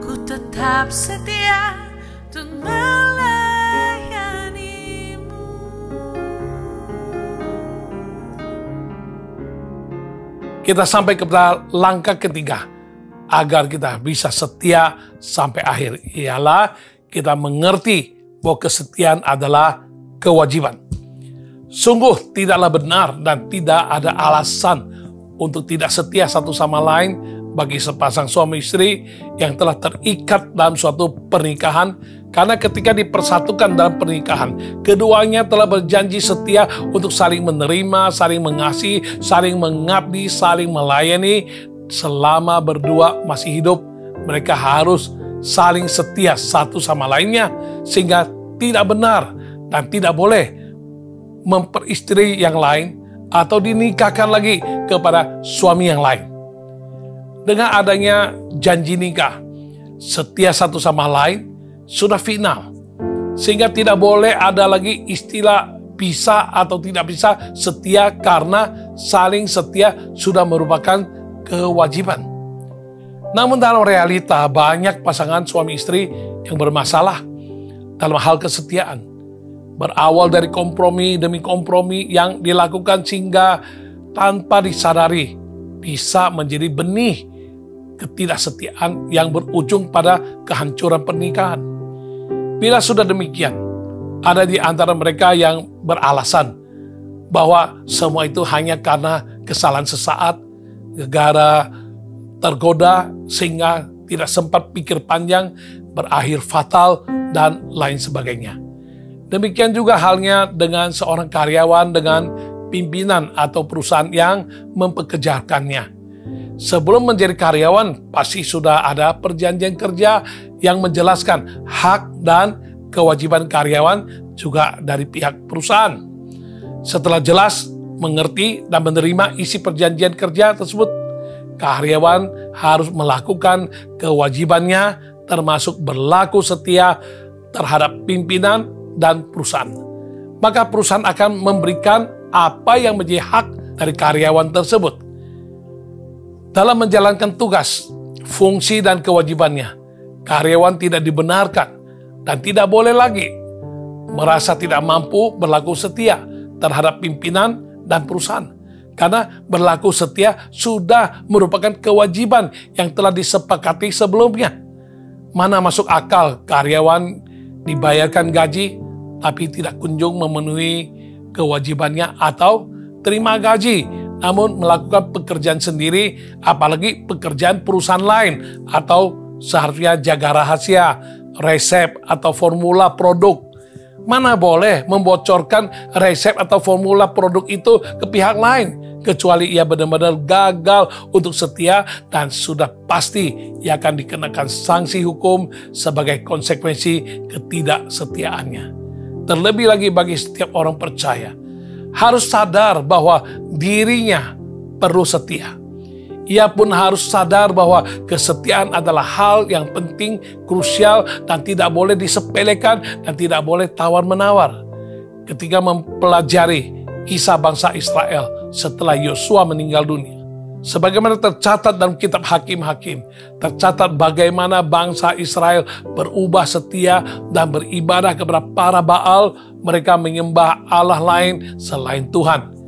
Ku tetap setia untuk melayanimu. Kita sampai kepada langkah ketiga agar kita bisa setia sampai akhir, ialah kita mengerti bahwa kesetiaan adalah kewajiban. Sungguh tidaklah benar dan tidak ada alasan untuk tidak setia satu sama lain bagi sepasang suami istri yang telah terikat dalam suatu pernikahan, karena ketika dipersatukan dalam pernikahan, keduanya telah berjanji setia untuk saling menerima, saling mengasihi, saling mengabdi, saling melayani. Selama berdua masih hidup, mereka harus saling setia satu sama lainnya, sehingga tidak benar dan tidak boleh memperistri yang lain atau dinikahkan lagi kepada suami yang lain. Dengan adanya janji nikah, setia satu sama lain sudah final. Sehingga tidak boleh ada lagi istilah bisa atau tidak bisa setia, karena saling setia sudah merupakan kewajiban. Namun dalam realita banyak pasangan suami istri yang bermasalah dalam hal kesetiaan. Berawal dari kompromi demi kompromi yang dilakukan sehingga tanpa disadari bisa menjadi benih ketidaksetiaan yang berujung pada kehancuran pernikahan. Bila sudah demikian, ada di antara mereka yang beralasan bahwa semua itu hanya karena kesalahan sesaat, gara tergoda sehingga tidak sempat pikir panjang, berakhir fatal, dan lain sebagainya. Demikian juga halnya dengan seorang karyawan dengan pimpinan atau perusahaan yang mempekerjakannya. Sebelum menjadi karyawan, pasti sudah ada perjanjian kerja yang menjelaskan hak dan kewajiban karyawan juga dari pihak perusahaan. Setelah jelas, mengerti, dan menerima isi perjanjian kerja tersebut, karyawan harus melakukan kewajibannya, termasuk berlaku setia terhadap pimpinan dan perusahaan. Maka perusahaan akan memberikan apa yang menjadi hak dari karyawan tersebut. Dalam menjalankan tugas, fungsi, dan kewajibannya, karyawan tidak dibenarkan dan tidak boleh lagi merasa tidak mampu berlaku setia terhadap pimpinan dan perusahaan. Karena berlaku setia sudah merupakan kewajiban yang telah disepakati sebelumnya. Mana masuk akal karyawan dibayarkan gaji tapi tidak kunjung memenuhi kewajibannya, atau terima gaji namun melakukan pekerjaan sendiri, apalagi pekerjaan perusahaan lain, atau seharusnya jaga rahasia resep atau formula produk. Mana boleh membocorkan resep atau formula produk itu ke pihak lain, kecuali ia benar-benar gagal untuk setia dan sudah pasti ia akan dikenakan sanksi hukum sebagai konsekuensi ketidaksetiaannya. Terlebih lagi bagi setiap orang percaya, harus sadar bahwa dirinya perlu setia. Ia pun harus sadar bahwa kesetiaan adalah hal yang penting, krusial, dan tidak boleh disepelekan dan tidak boleh tawar-menawar. Ketika mempelajari kisah bangsa Israel setelah Yosua meninggal dunia, sebagaimana tercatat dalam kitab Hakim-Hakim, tercatat bagaimana bangsa Israel berubah setia dan beribadah kepada para Baal. Mereka menyembah Allah lain selain Tuhan.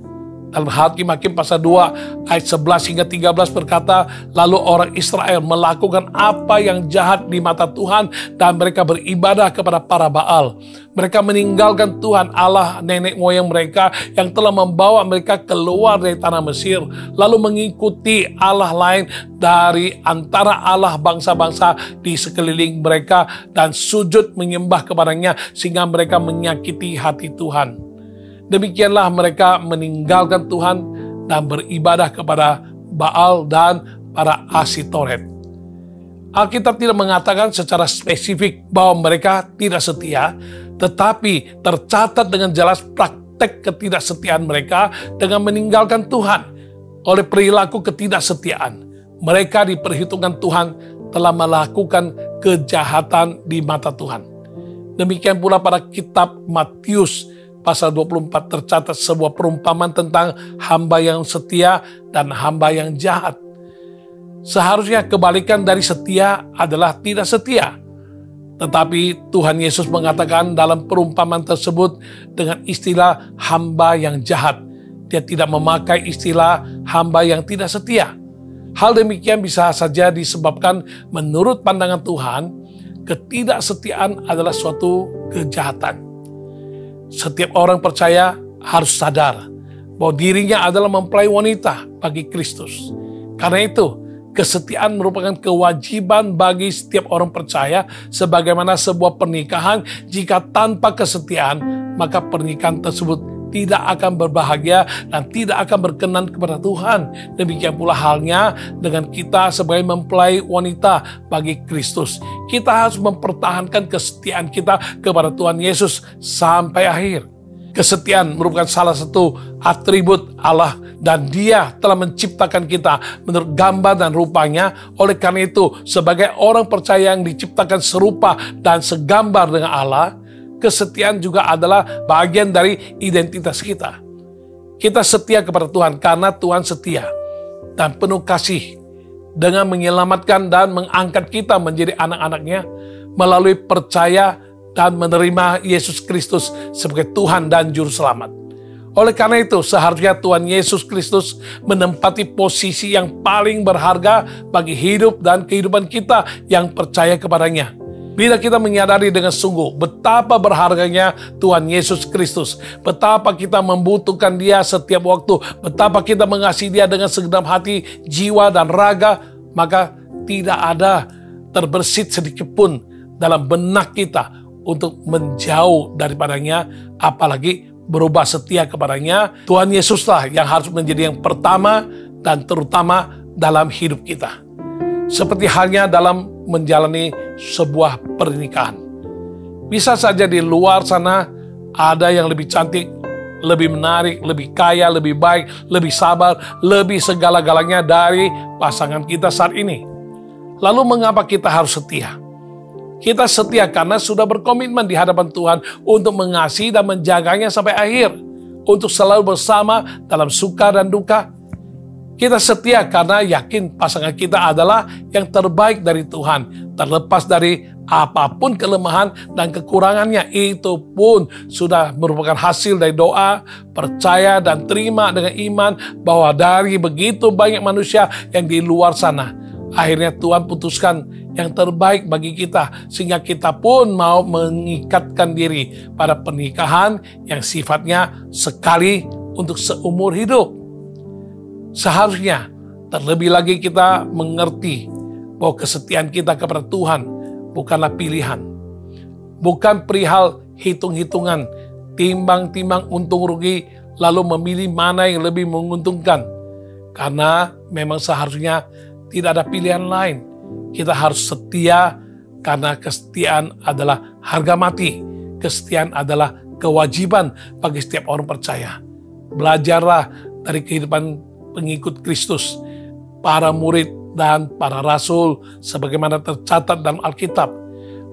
Dalam Hakim-Hakim pasal 2 ayat 11 hingga 13 berkata, lalu orang Israel melakukan apa yang jahat di mata Tuhan dan mereka beribadah kepada para Baal. Mereka meninggalkan Tuhan Allah nenek moyang mereka yang telah membawa mereka keluar dari tanah Mesir, lalu mengikuti Allah lain dari antara Allah bangsa-bangsa di sekeliling mereka dan sujud menyembah kepadanya sehingga mereka menyakiti hati Tuhan. Demikianlah mereka meninggalkan Tuhan dan beribadah kepada Baal dan para Asitoret. Alkitab tidak mengatakan secara spesifik bahwa mereka tidak setia, tetapi tercatat dengan jelas praktek ketidaksetiaan mereka dengan meninggalkan Tuhan. Oleh perilaku ketidaksetiaan, mereka diperhitungkan Tuhan telah melakukan kejahatan di mata Tuhan. Demikian pula pada kitab Matius pasal 24 tercatat sebuah perumpamaan tentang hamba yang setia dan hamba yang jahat. Seharusnya kebalikan dari setia adalah tidak setia. Tetapi Tuhan Yesus mengatakan dalam perumpamaan tersebut dengan istilah hamba yang jahat. Dia tidak memakai istilah hamba yang tidak setia. Hal demikian bisa saja disebabkan menurut pandangan Tuhan, ketidaksetiaan adalah suatu kejahatan. Setiap orang percaya harus sadar bahwa dirinya adalah mempelai wanita bagi Kristus. Karena itu, kesetiaan merupakan kewajiban bagi setiap orang percaya sebagaimana sebuah pernikahan. Jika tanpa kesetiaan, maka pernikahan tersebut tidak akan berbahagia dan tidak akan berkenan kepada Tuhan. Demikian pula halnya dengan kita sebagai mempelai wanita bagi Kristus. Kita harus mempertahankan kesetiaan kita kepada Tuhan Yesus sampai akhir. Kesetiaan merupakan salah satu atribut Allah dan Dia telah menciptakan kita menurut gambar dan rupanya. Oleh karena itu, sebagai orang percaya yang diciptakan serupa dan segambar dengan Allah, kesetiaan juga adalah bagian dari identitas kita. Kita setia kepada Tuhan karena Tuhan setia dan penuh kasih dengan menyelamatkan dan mengangkat kita menjadi anak-anaknya melalui percaya dan menerima Yesus Kristus sebagai Tuhan dan Juru Selamat. Oleh karena itu, seharusnya Tuhan Yesus Kristus menempati posisi yang paling berharga bagi hidup dan kehidupan kita yang percaya kepadanya. Bila kita menyadari dengan sungguh betapa berharganya Tuhan Yesus Kristus, betapa kita membutuhkan Dia setiap waktu, betapa kita mengasihi Dia dengan segenap hati, jiwa, dan raga, maka tidak ada terbersit sedikit pun dalam benak kita untuk menjauh daripadanya, apalagi berubah setia kepadanya. Tuhan Yesuslah yang harus menjadi yang pertama dan terutama dalam hidup kita. Seperti halnya dalam menjalani sebuah pernikahan. Bisa saja di luar sana ada yang lebih cantik, lebih menarik, lebih kaya, lebih baik, lebih sabar, lebih segala-galanya dari pasangan kita saat ini. Lalu mengapa kita harus setia? Kita setia karena sudah berkomitmen di hadapan Tuhan untuk mengasihi dan menjaganya sampai akhir, untuk selalu bersama dalam suka dan duka. Kita setia karena yakin pasangan kita adalah yang terbaik dari Tuhan, terlepas dari apapun kelemahan dan kekurangannya. Itu pun sudah merupakan hasil dari doa, percaya dan terima dengan iman bahwa dari begitu banyak manusia yang di luar sana, akhirnya Tuhan putuskan yang terbaik bagi kita, sehingga kita pun mau mengikatkan diri pada pernikahan yang sifatnya sekali untuk seumur hidup. Seharusnya terlebih lagi kita mengerti bahwa kesetiaan kita kepada Tuhan bukanlah pilihan, bukan perihal hitung-hitungan, timbang-timbang untung rugi, lalu memilih mana yang lebih menguntungkan. Karena memang seharusnya tidak ada pilihan lain. Kita harus setia karena kesetiaan adalah harga mati. Kesetiaan adalah kewajiban bagi setiap orang percaya. Belajarlah dari kehidupan pengikut Kristus, para murid dan para rasul sebagaimana tercatat dalam Alkitab.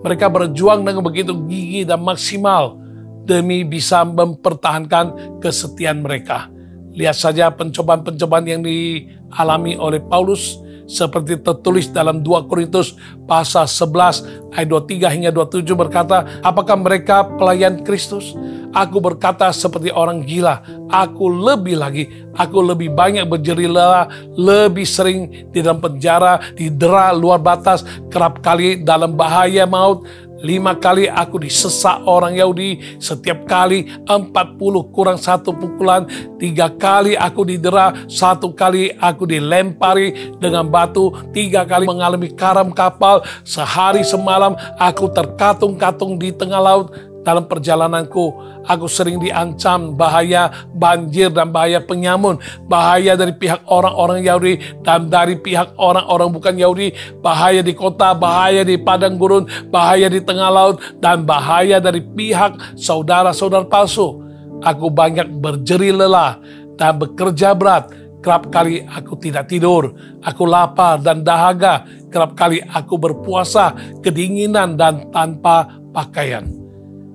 Mereka berjuang dengan begitu gigih dan maksimal demi bisa mempertahankan kesetiaan mereka. Lihat saja pencobaan-pencobaan yang dialami oleh Paulus, seperti tertulis dalam 2 Korintus pasal 11 ayat 23 hingga 27 berkata, apakah mereka pelayan Kristus? Aku berkata seperti orang gila. Aku lebih banyak berjerih lelah, lebih sering di dalam penjara, didera luar batas, kerap kali dalam bahaya maut. 5 kali aku disesak orang Yahudi, setiap kali 40 kurang 1 pukulan. 3 kali aku didera, 1 kali aku dilempari dengan batu, 3 kali mengalami karam kapal, sehari semalam aku terkatung-katung di tengah laut. Dalam perjalananku, aku sering diancam bahaya banjir dan bahaya penyamun, bahaya dari pihak orang-orang Yahudi dan dari pihak orang-orang bukan Yahudi, bahaya di kota, bahaya di padang gurun, bahaya di tengah laut, dan bahaya dari pihak saudara-saudara palsu. Aku banyak berjerih lelah dan bekerja berat. Kerap kali aku tidak tidur, aku lapar dan dahaga. Kerap kali aku berpuasa, kedinginan dan tanpa pakaian.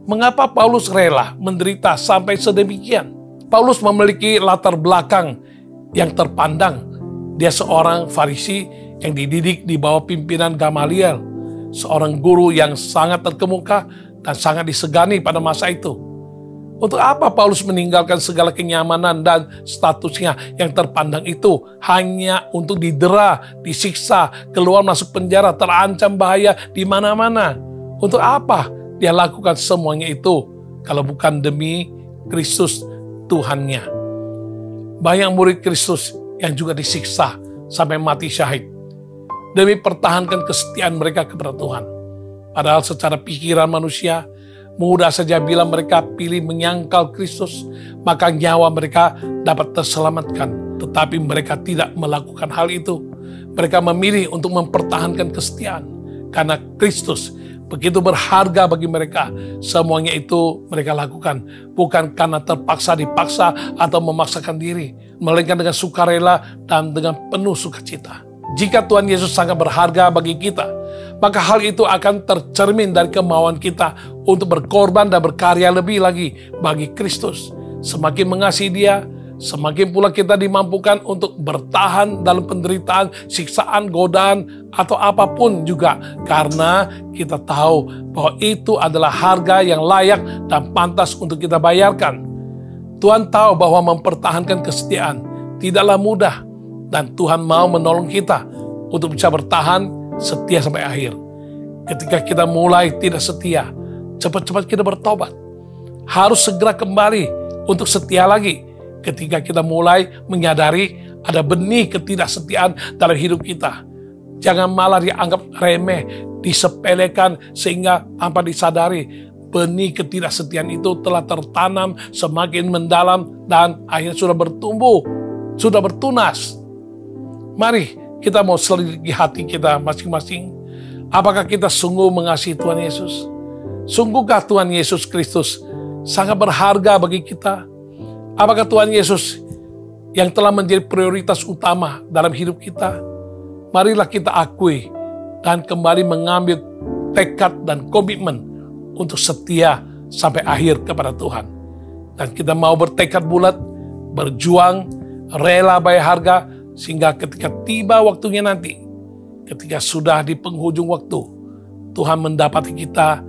Mengapa Paulus rela menderita sampai sedemikian? Paulus memiliki latar belakang yang terpandang. Dia seorang Farisi yang dididik di bawah pimpinan Gamaliel, seorang guru yang sangat terkemuka dan sangat disegani pada masa itu. Untuk apa Paulus meninggalkan segala kenyamanan dan statusnya yang terpandang itu hanya untuk didera, disiksa, keluar masuk penjara, terancam bahaya di mana-mana? Untuk apa dia lakukan semuanya itu kalau bukan demi Kristus Tuhannya? Banyak murid Kristus yang juga disiksa sampai mati syahid demi pertahankan kesetiaan mereka kepada Tuhan. Padahal secara pikiran manusia mudah saja bila mereka pilih menyangkal Kristus, maka nyawa mereka dapat terselamatkan. Tetapi mereka tidak melakukan hal itu. Mereka memilih untuk mempertahankan kesetiaan karena Kristus begitu berharga bagi mereka. Semuanya itu mereka lakukan bukan karena dipaksa atau memaksakan diri, melainkan dengan sukarela dan dengan penuh sukacita. Jika Tuhan Yesus sangat berharga bagi kita, maka hal itu akan tercermin dari kemauan kita untuk berkorban dan berkarya lebih lagi bagi Kristus. Semakin mengasihi Dia, semakin pula kita dimampukan untuk bertahan dalam penderitaan, siksaan, godaan, atau apapun juga. Karena kita tahu bahwa itu adalah harga yang layak dan pantas untuk kita bayarkan. Tuhan tahu bahwa mempertahankan kesetiaan tidaklah mudah. Dan Tuhan mau menolong kita untuk bisa bertahan setia sampai akhir. Ketika kita mulai tidak setia, cepat-cepat kita bertobat. Harus segera kembali untuk setia lagi. Ketika kita mulai menyadari ada benih ketidaksetiaan dalam hidup kita. Jangan malah dianggap remeh, disepelekan sehingga tanpa disadari benih ketidaksetiaan itu telah tertanam semakin mendalam dan akhirnya sudah bertumbuh, sudah bertunas. Mari kita mau selidiki hati kita masing-masing. Apakah kita sungguh mengasihi Tuhan Yesus? Sungguhkah Tuhan Yesus Kristus sangat berharga bagi kita? Apakah Tuhan Yesus yang telah menjadi prioritas utama dalam hidup kita? Marilah kita akui dan kembali mengambil tekad dan komitmen untuk setia sampai akhir kepada Tuhan. Dan kita mau bertekad bulat, berjuang, rela bayar harga, sehingga ketika tiba waktunya nanti, ketika sudah di penghujung waktu, Tuhan mendapati kita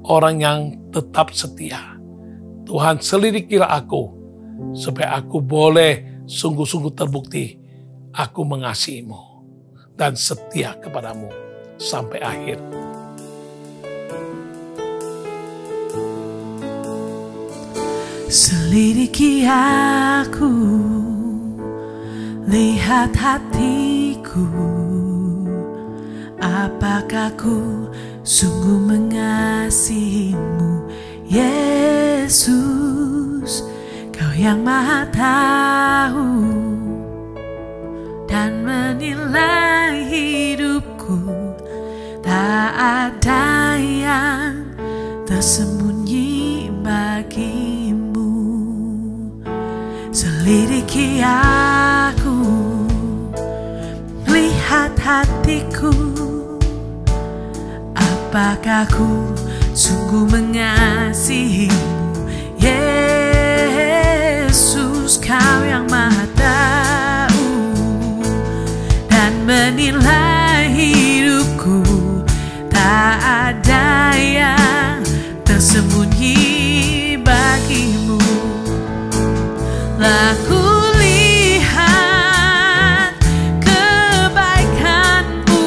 orang yang tetap setia. Tuhan, selidikilah aku, supaya aku boleh sungguh-sungguh terbukti aku mengasihimu dan setia kepadamu sampai akhir. Selidiki aku, lihat hatiku, apakah ku sungguh mengasihimu, Yesus, Kau yang Maha Tahu dan menilai hidupku. Tak ada yang tersembunyi bagimu. Selidiki aku, lihat hatiku, apakah ku sungguh mengasihimu, Yesus, Kau yang Maha Tahu dan menilai hidupku. Tak ada yang tersembunyi bagimu. Aku lihat kebaikan-Mu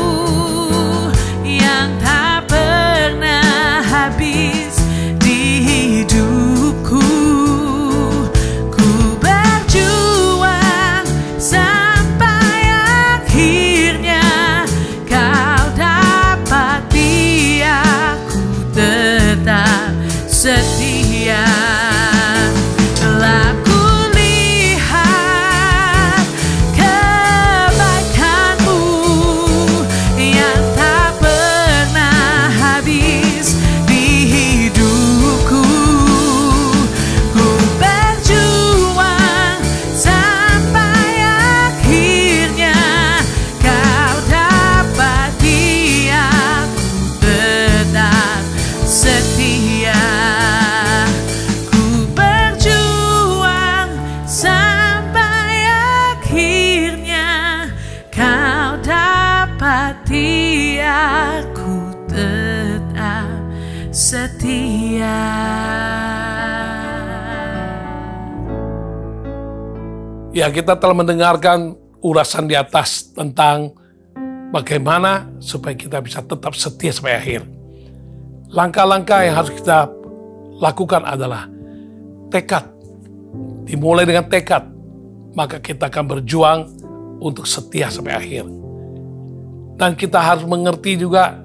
yang tak pernah habis di hidupku. Ku berjuang sampai akhirnya Kau dapati aku tetap setia. Aku tetap setia. Ya, kita telah mendengarkan ulasan di atas tentang bagaimana supaya kita bisa tetap setia sampai akhir. Langkah-langkah yang harus kita lakukan adalah tekad. Dimulai dengan tekad, maka kita akan berjuang untuk setia sampai akhir. Dan kita harus mengerti juga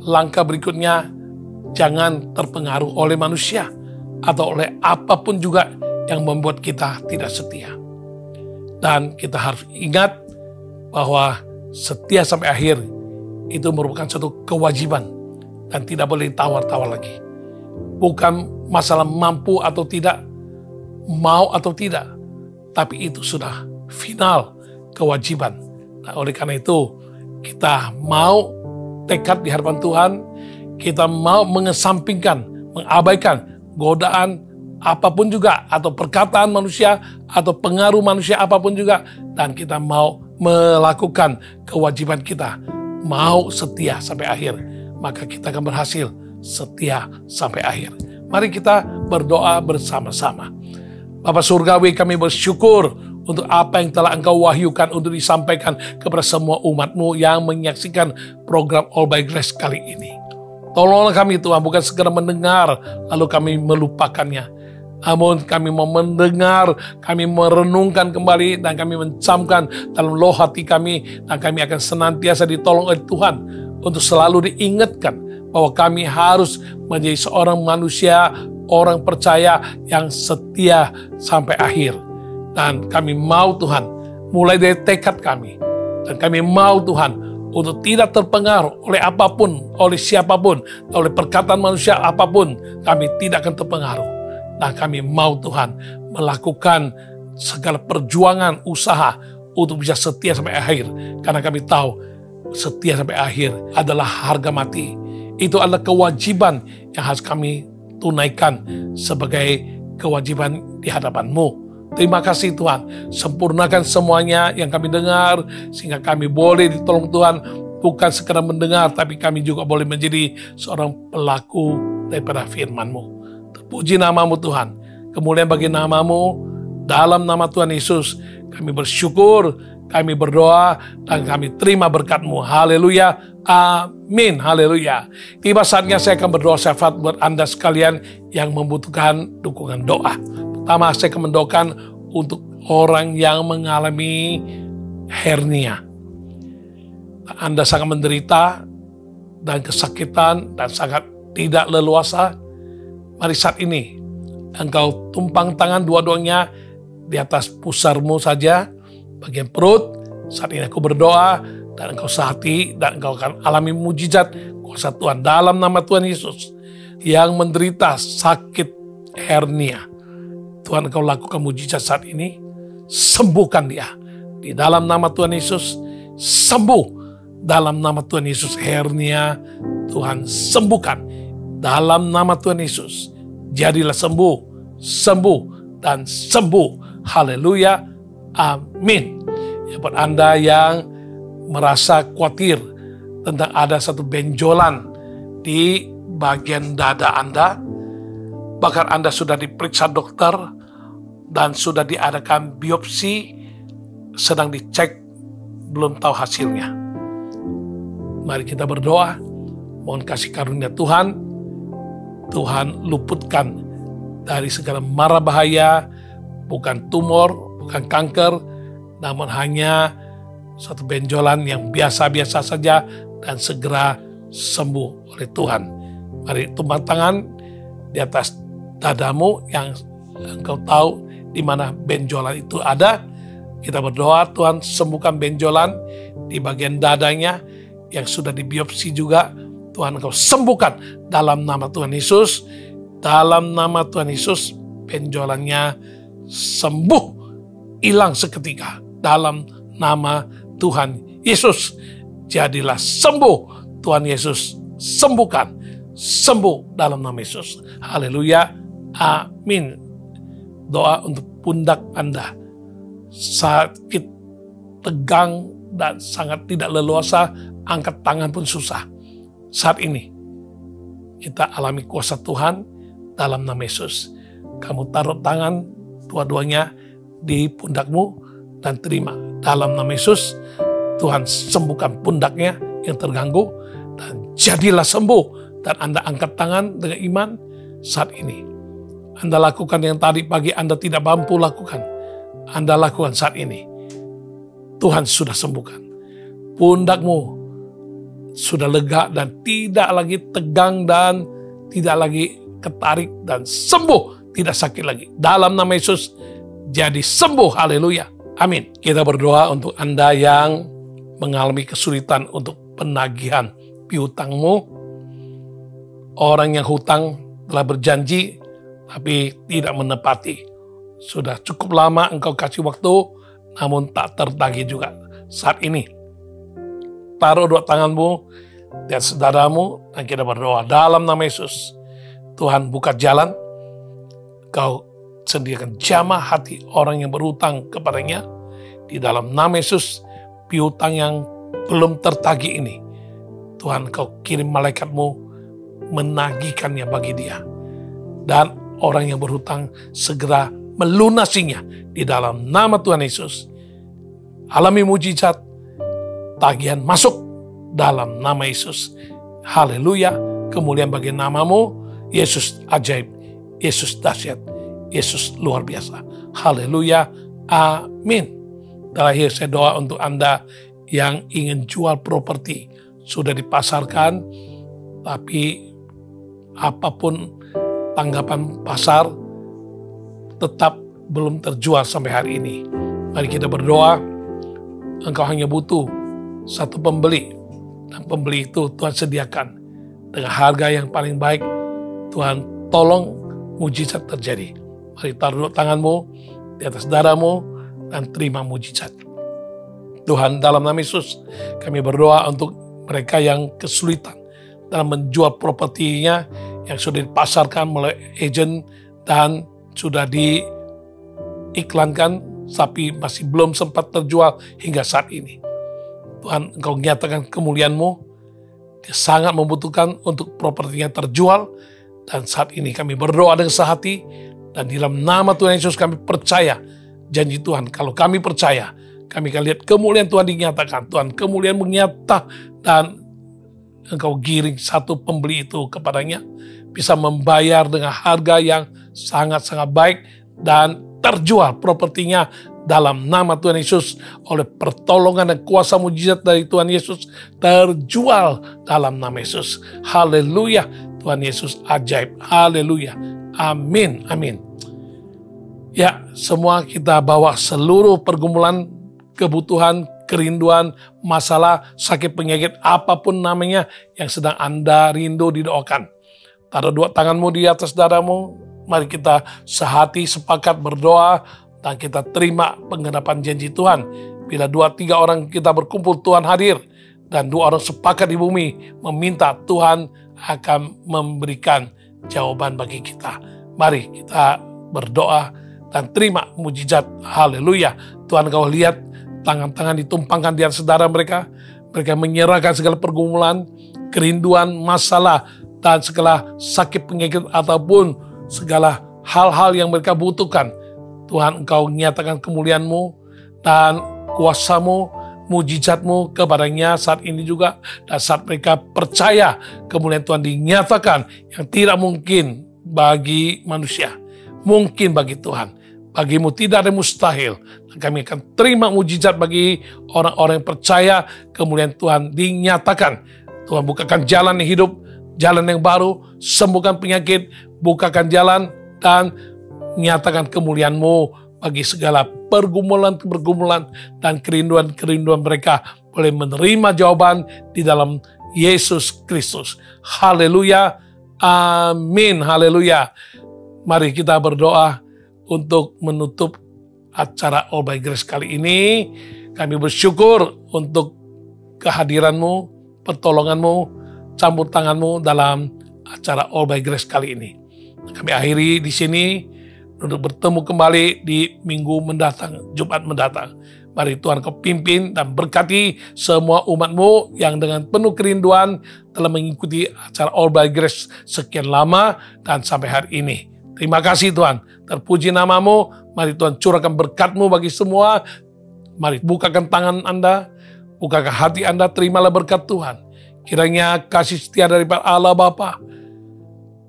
langkah berikutnya, jangan terpengaruh oleh manusia atau oleh apapun juga yang membuat kita tidak setia. Dan kita harus ingat bahwa setia sampai akhir itu merupakan satu kewajiban dan tidak boleh tawar-tawar lagi. Bukan masalah mampu atau tidak, mau atau tidak, tapi itu sudah final kewajiban. Nah, oleh karena itu kita mau tekad di hadapan Tuhan, kita mau mengesampingkan, mengabaikan godaan apapun juga, atau perkataan manusia, atau pengaruh manusia apapun juga, dan kita mau melakukan kewajiban kita, mau setia sampai akhir, maka kita akan berhasil setia sampai akhir. Mari kita berdoa bersama-sama. Bapa Surgawi, kami bersyukur untuk apa yang telah Engkau wahyukan untuk disampaikan kepada semua umat-Mu yang menyaksikan program All by Grace kali ini. Tolonglah kami Tuhan, bukan sekedar mendengar lalu kami melupakannya. Namun kami mau mendengar, kami merenungkan kembali, dan kami mencamkan dalam loh hati kami, dan kami akan senantiasa ditolong oleh Tuhan untuk selalu diingatkan bahwa kami harus menjadi seorang manusia, orang percaya yang setia sampai akhir. Dan kami mau Tuhan, mulai dari tekad kami, dan kami mau Tuhan untuk tidak terpengaruh oleh apapun, oleh siapapun, oleh perkataan manusia apapun, kami tidak akan terpengaruh. Nah, kami mau Tuhan melakukan segala perjuangan, usaha untuk bisa setia sampai akhir. Karena kami tahu setia sampai akhir adalah harga mati. Itu adalah kewajiban yang harus kami tunaikan sebagai kewajiban di hadapan-Mu. Terima kasih Tuhan, sempurnakan semuanya yang kami dengar, sehingga kami boleh ditolong Tuhan, bukan sekedar mendengar, tapi kami juga boleh menjadi seorang pelaku daripada firman-Mu. Terpuji nama-Mu Tuhan, kemuliaan bagi nama-Mu, dalam nama Tuhan Yesus kami bersyukur, kami berdoa, dan kami terima berkat-Mu. Haleluya, amin, haleluya. Tiba saatnya saya akan berdoa syafaat buat Anda sekalian yang membutuhkan dukungan doa. Pertama, saya akan mendoakan untuk orang yang mengalami hernia. Anda sangat menderita dan kesakitan dan sangat tidak leluasa. Mari saat ini engkau tumpang tangan dua-duanya di atas pusarmu saja, bagian perut. Saat ini aku berdoa dan engkau sehati, dan engkau akan alami mujizat kuasa Tuhan dalam nama Tuhan Yesus. Yang menderita sakit hernia, Tuhan, engkau lakukan mujizat saat ini, sembuhkan dia di dalam nama Tuhan Yesus. Sembuh dalam nama Tuhan Yesus. Hernia Tuhan sembuhkan dalam nama Tuhan Yesus. Jadilah sembuh, sembuh, dan sembuh. Haleluya, amin. Ya, buat Anda yang merasa khawatir tentang ada satu benjolan di bagian dada Anda, bahkan Anda sudah diperiksa dokter dan sudah diadakan biopsi, sedang dicek, belum tahu hasilnya. Mari kita berdoa, mohon kasih karunia Tuhan. Tuhan luputkan dari segala mara bahaya, bukan tumor, bukan kanker, namun hanya suatu benjolan yang biasa-biasa saja dan segera sembuh oleh Tuhan. Mari tumpang tangan di atas dadamu yang engkau tahu di mana benjolan itu ada. Kita berdoa, Tuhan sembuhkan benjolan di bagian dadanya yang sudah dibiopsi juga. Tuhan, engkau sembuhkan dalam nama Tuhan Yesus. Dalam nama Tuhan Yesus, benjolannya sembuh, hilang seketika. Dalam nama Tuhan Yesus, jadilah sembuh. Tuhan Yesus sembuhkan, sembuh dalam nama Yesus. Haleluya, amin. Doa untuk pundak Anda, sakit, tegang, dan sangat tidak leluasa, angkat tangan pun susah. Saat ini kita alami kuasa Tuhan dalam nama Yesus. Kamu taruh tangan dua-duanya di pundakmu dan terima dalam nama Yesus. Tuhan sembuhkan pundaknya yang terganggu dan jadilah sembuh. Dan Anda angkat tangan dengan iman saat ini. Anda lakukan yang tadi pagi Anda tidak mampu lakukan. Anda lakukan saat ini. Tuhan sudah sembuhkan. Pundakmu sudah lega dan tidak lagi tegang dan tidak lagi ketarik dan sembuh, tidak sakit lagi. Dalam nama Yesus jadi sembuh. Haleluya, amin. Kita berdoa untuk Anda yang mengalami kesulitan untuk penagihan piutangmu. orang yang hutang telah berjanji tapi tidak menepati. Sudah cukup lama engkau kasih waktu, namun tak tertagih juga. Saat ini, taruh dua tanganmu di atas dadamu dan kita berdoa dalam nama Yesus. Tuhan, buka jalan, Kau sediakan jamah hati orang yang berhutang kepadanya. Di dalam nama Yesus, piutang yang belum tertagih ini, Tuhan, Kau kirim malaikatmu menagihkannya bagi dia. Dan orang yang berhutang segera melunasinya di dalam nama Tuhan Yesus. Alami mujizat, tagihan masuk dalam nama Yesus. Haleluya, kemuliaan bagi namamu, Yesus ajaib, Yesus dahsyat, Yesus luar biasa. Haleluya, amin. Terakhir saya doa untuk Anda yang ingin jual properti, sudah dipasarkan, tapi apapun tanggapan pasar tetap belum terjual sampai hari ini. Mari kita berdoa. Engkau hanya butuh satu pembeli, dan pembeli itu Tuhan sediakan dengan harga yang paling baik. Tuhan tolong mujizat terjadi. Mari taruh tanganmu di atas dadamu dan terima mujizat. Tuhan, dalam nama Yesus kami berdoa untuk mereka yang kesulitan dalam menjual propertinya yang sudah dipasarkan melalui agen dan sudah diiklankan tapi masih belum sempat terjual hingga saat ini. Tuhan, Engkau nyatakan kemuliaan-Mu. Dia sangat membutuhkan untuk propertinya terjual. Dan saat ini kami berdoa dengan sehati. Dan di dalam nama Tuhan Yesus kami percaya janji Tuhan. Kalau kami percaya, kami akan lihat kemuliaan Tuhan dinyatakan. Tuhan, kemuliaan menyata dan Engkau giring satu pembeli itu kepadanya. Bisa membayar dengan harga yang sangat-sangat baik dan terjual propertinya dalam nama Tuhan Yesus. Oleh pertolongan dan kuasa mujizat dari Tuhan Yesus, terjual dalam nama Yesus. Haleluya, Tuhan Yesus ajaib. Haleluya, amin, amin. Ya, semua kita bawa seluruh pergumulan, kebutuhan, kerinduan, masalah, sakit penyakit, apapun namanya yang sedang Anda rindu didoakan. Taruh dua tanganmu di atas dadamu. Mari kita sehati sepakat berdoa dan kita terima penggenapan janji Tuhan. Bila 2-3 orang kita berkumpul, Tuhan hadir. Dan 2 orang sepakat di bumi meminta, Tuhan akan memberikan jawaban bagi kita. Mari kita berdoa dan terima mujizat. Haleluya. Tuhan, Kau lihat tangan-tangan ditumpangkan di atas saudara mereka. Mereka menyerahkan segala pergumulan, kerinduan, masalah, dan segala sakit penyakit ataupun segala hal-hal yang mereka butuhkan. Tuhan, Engkau nyatakan kemuliaan-Mu dan kuasa-Mu, mujizat-Mu kepadanya saat ini juga. Dan saat mereka percaya kemuliaan Tuhan dinyatakan yang tidak mungkin bagi manusia, mungkin bagi Tuhan. Bagimu tidak ada mustahil. Dan kami akan terima mujizat bagi orang-orang yang percaya kemuliaan Tuhan dinyatakan. Tuhan, bukakan jalan yang hidup, jalan yang baru, sembuhkan penyakit, bukakan jalan, dan nyatakan kemuliaan-Mu bagi segala pergumulan-pergumulan dan kerinduan-kerinduan mereka boleh menerima jawaban di dalam Yesus Kristus. Haleluya, amin, haleluya. Mari kita berdoa untuk menutup acara All by Grace kali ini. Kami bersyukur untuk kehadiran-Mu, pertolongan-Mu, campur tangan-Mu dalam acara All by Grace kali ini. Kami akhiri di sini untuk bertemu kembali di minggu mendatang, Jumat mendatang. Mari Tuhan Kau pimpin dan berkati semua umat-Mu yang dengan penuh kerinduan telah mengikuti acara All by Grace sekian lama dan sampai hari ini. Terima kasih Tuhan, terpuji nama-Mu. Mari Tuhan curahkan berkat-Mu bagi semua. Mari bukakan tangan Anda, bukakan hati Anda, terimalah berkat Tuhan. Kiranya kasih setia daripada Allah Bapa,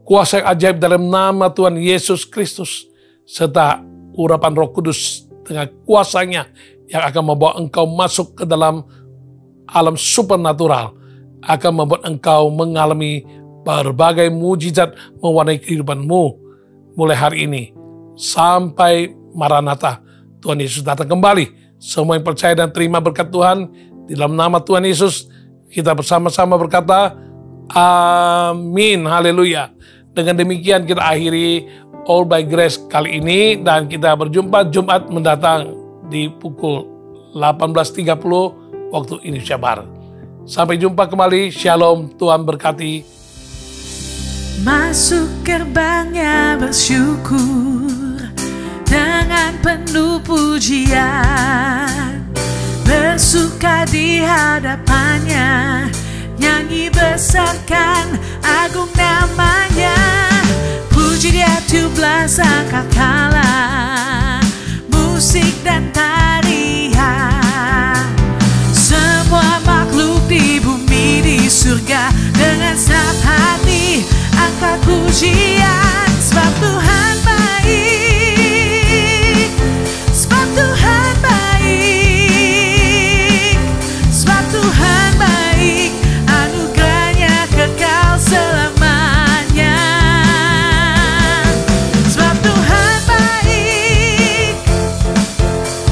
kuasa yang ajaib dalam nama Tuhan Yesus Kristus, serta urapan Roh Kudus dengan kuasanya yang akan membawa engkau masuk ke dalam alam supernatural, akan membuat engkau mengalami berbagai mujizat mewarnai kehidupanmu mulai hari ini sampai Maranatha Tuhan Yesus datang kembali. Semua yang percaya dan terima berkat Tuhan di dalam nama Tuhan Yesus, kita bersama-sama berkata Amin. Haleluya. Dengan demikian kita akhiri All by Grace kali ini, dan kita berjumpa Jumat mendatang di pukul 18.30 waktu Indonesia Barat. Sampai jumpa kembali. Shalom. Tuhan berkati. Masuk gerbangnya bersyukur dengan penuh pujian, bersuka di hadapannya, nyanyi besarkan agung namanya. Puji dia 17 angkatala, musik dan tarian, semua makhluk di bumi di surga dengan senang hati angkat pujian. Sebab Tuhan baik, sebab Tuhan baik, sebab Tuhan baik, anugerahnya kekal selamanya. Sebab Tuhan baik,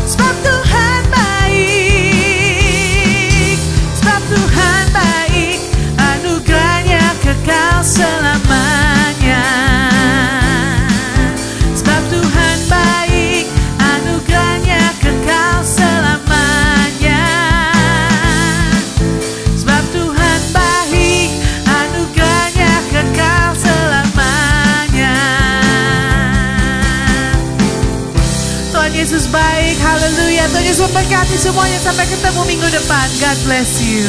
sebab Tuhan baik, sebab Tuhan baik, anugerahnya kekal selamanya. Sebab Tuhan baik, anugerahnya kekal selamanya. Sebab Tuhan baik, anugerahnya kekal selamanya. Tuhan Yesus baik, haleluya. Tuhan Yesus memberkati semuanya. Sampai ketemu minggu depan. God bless you.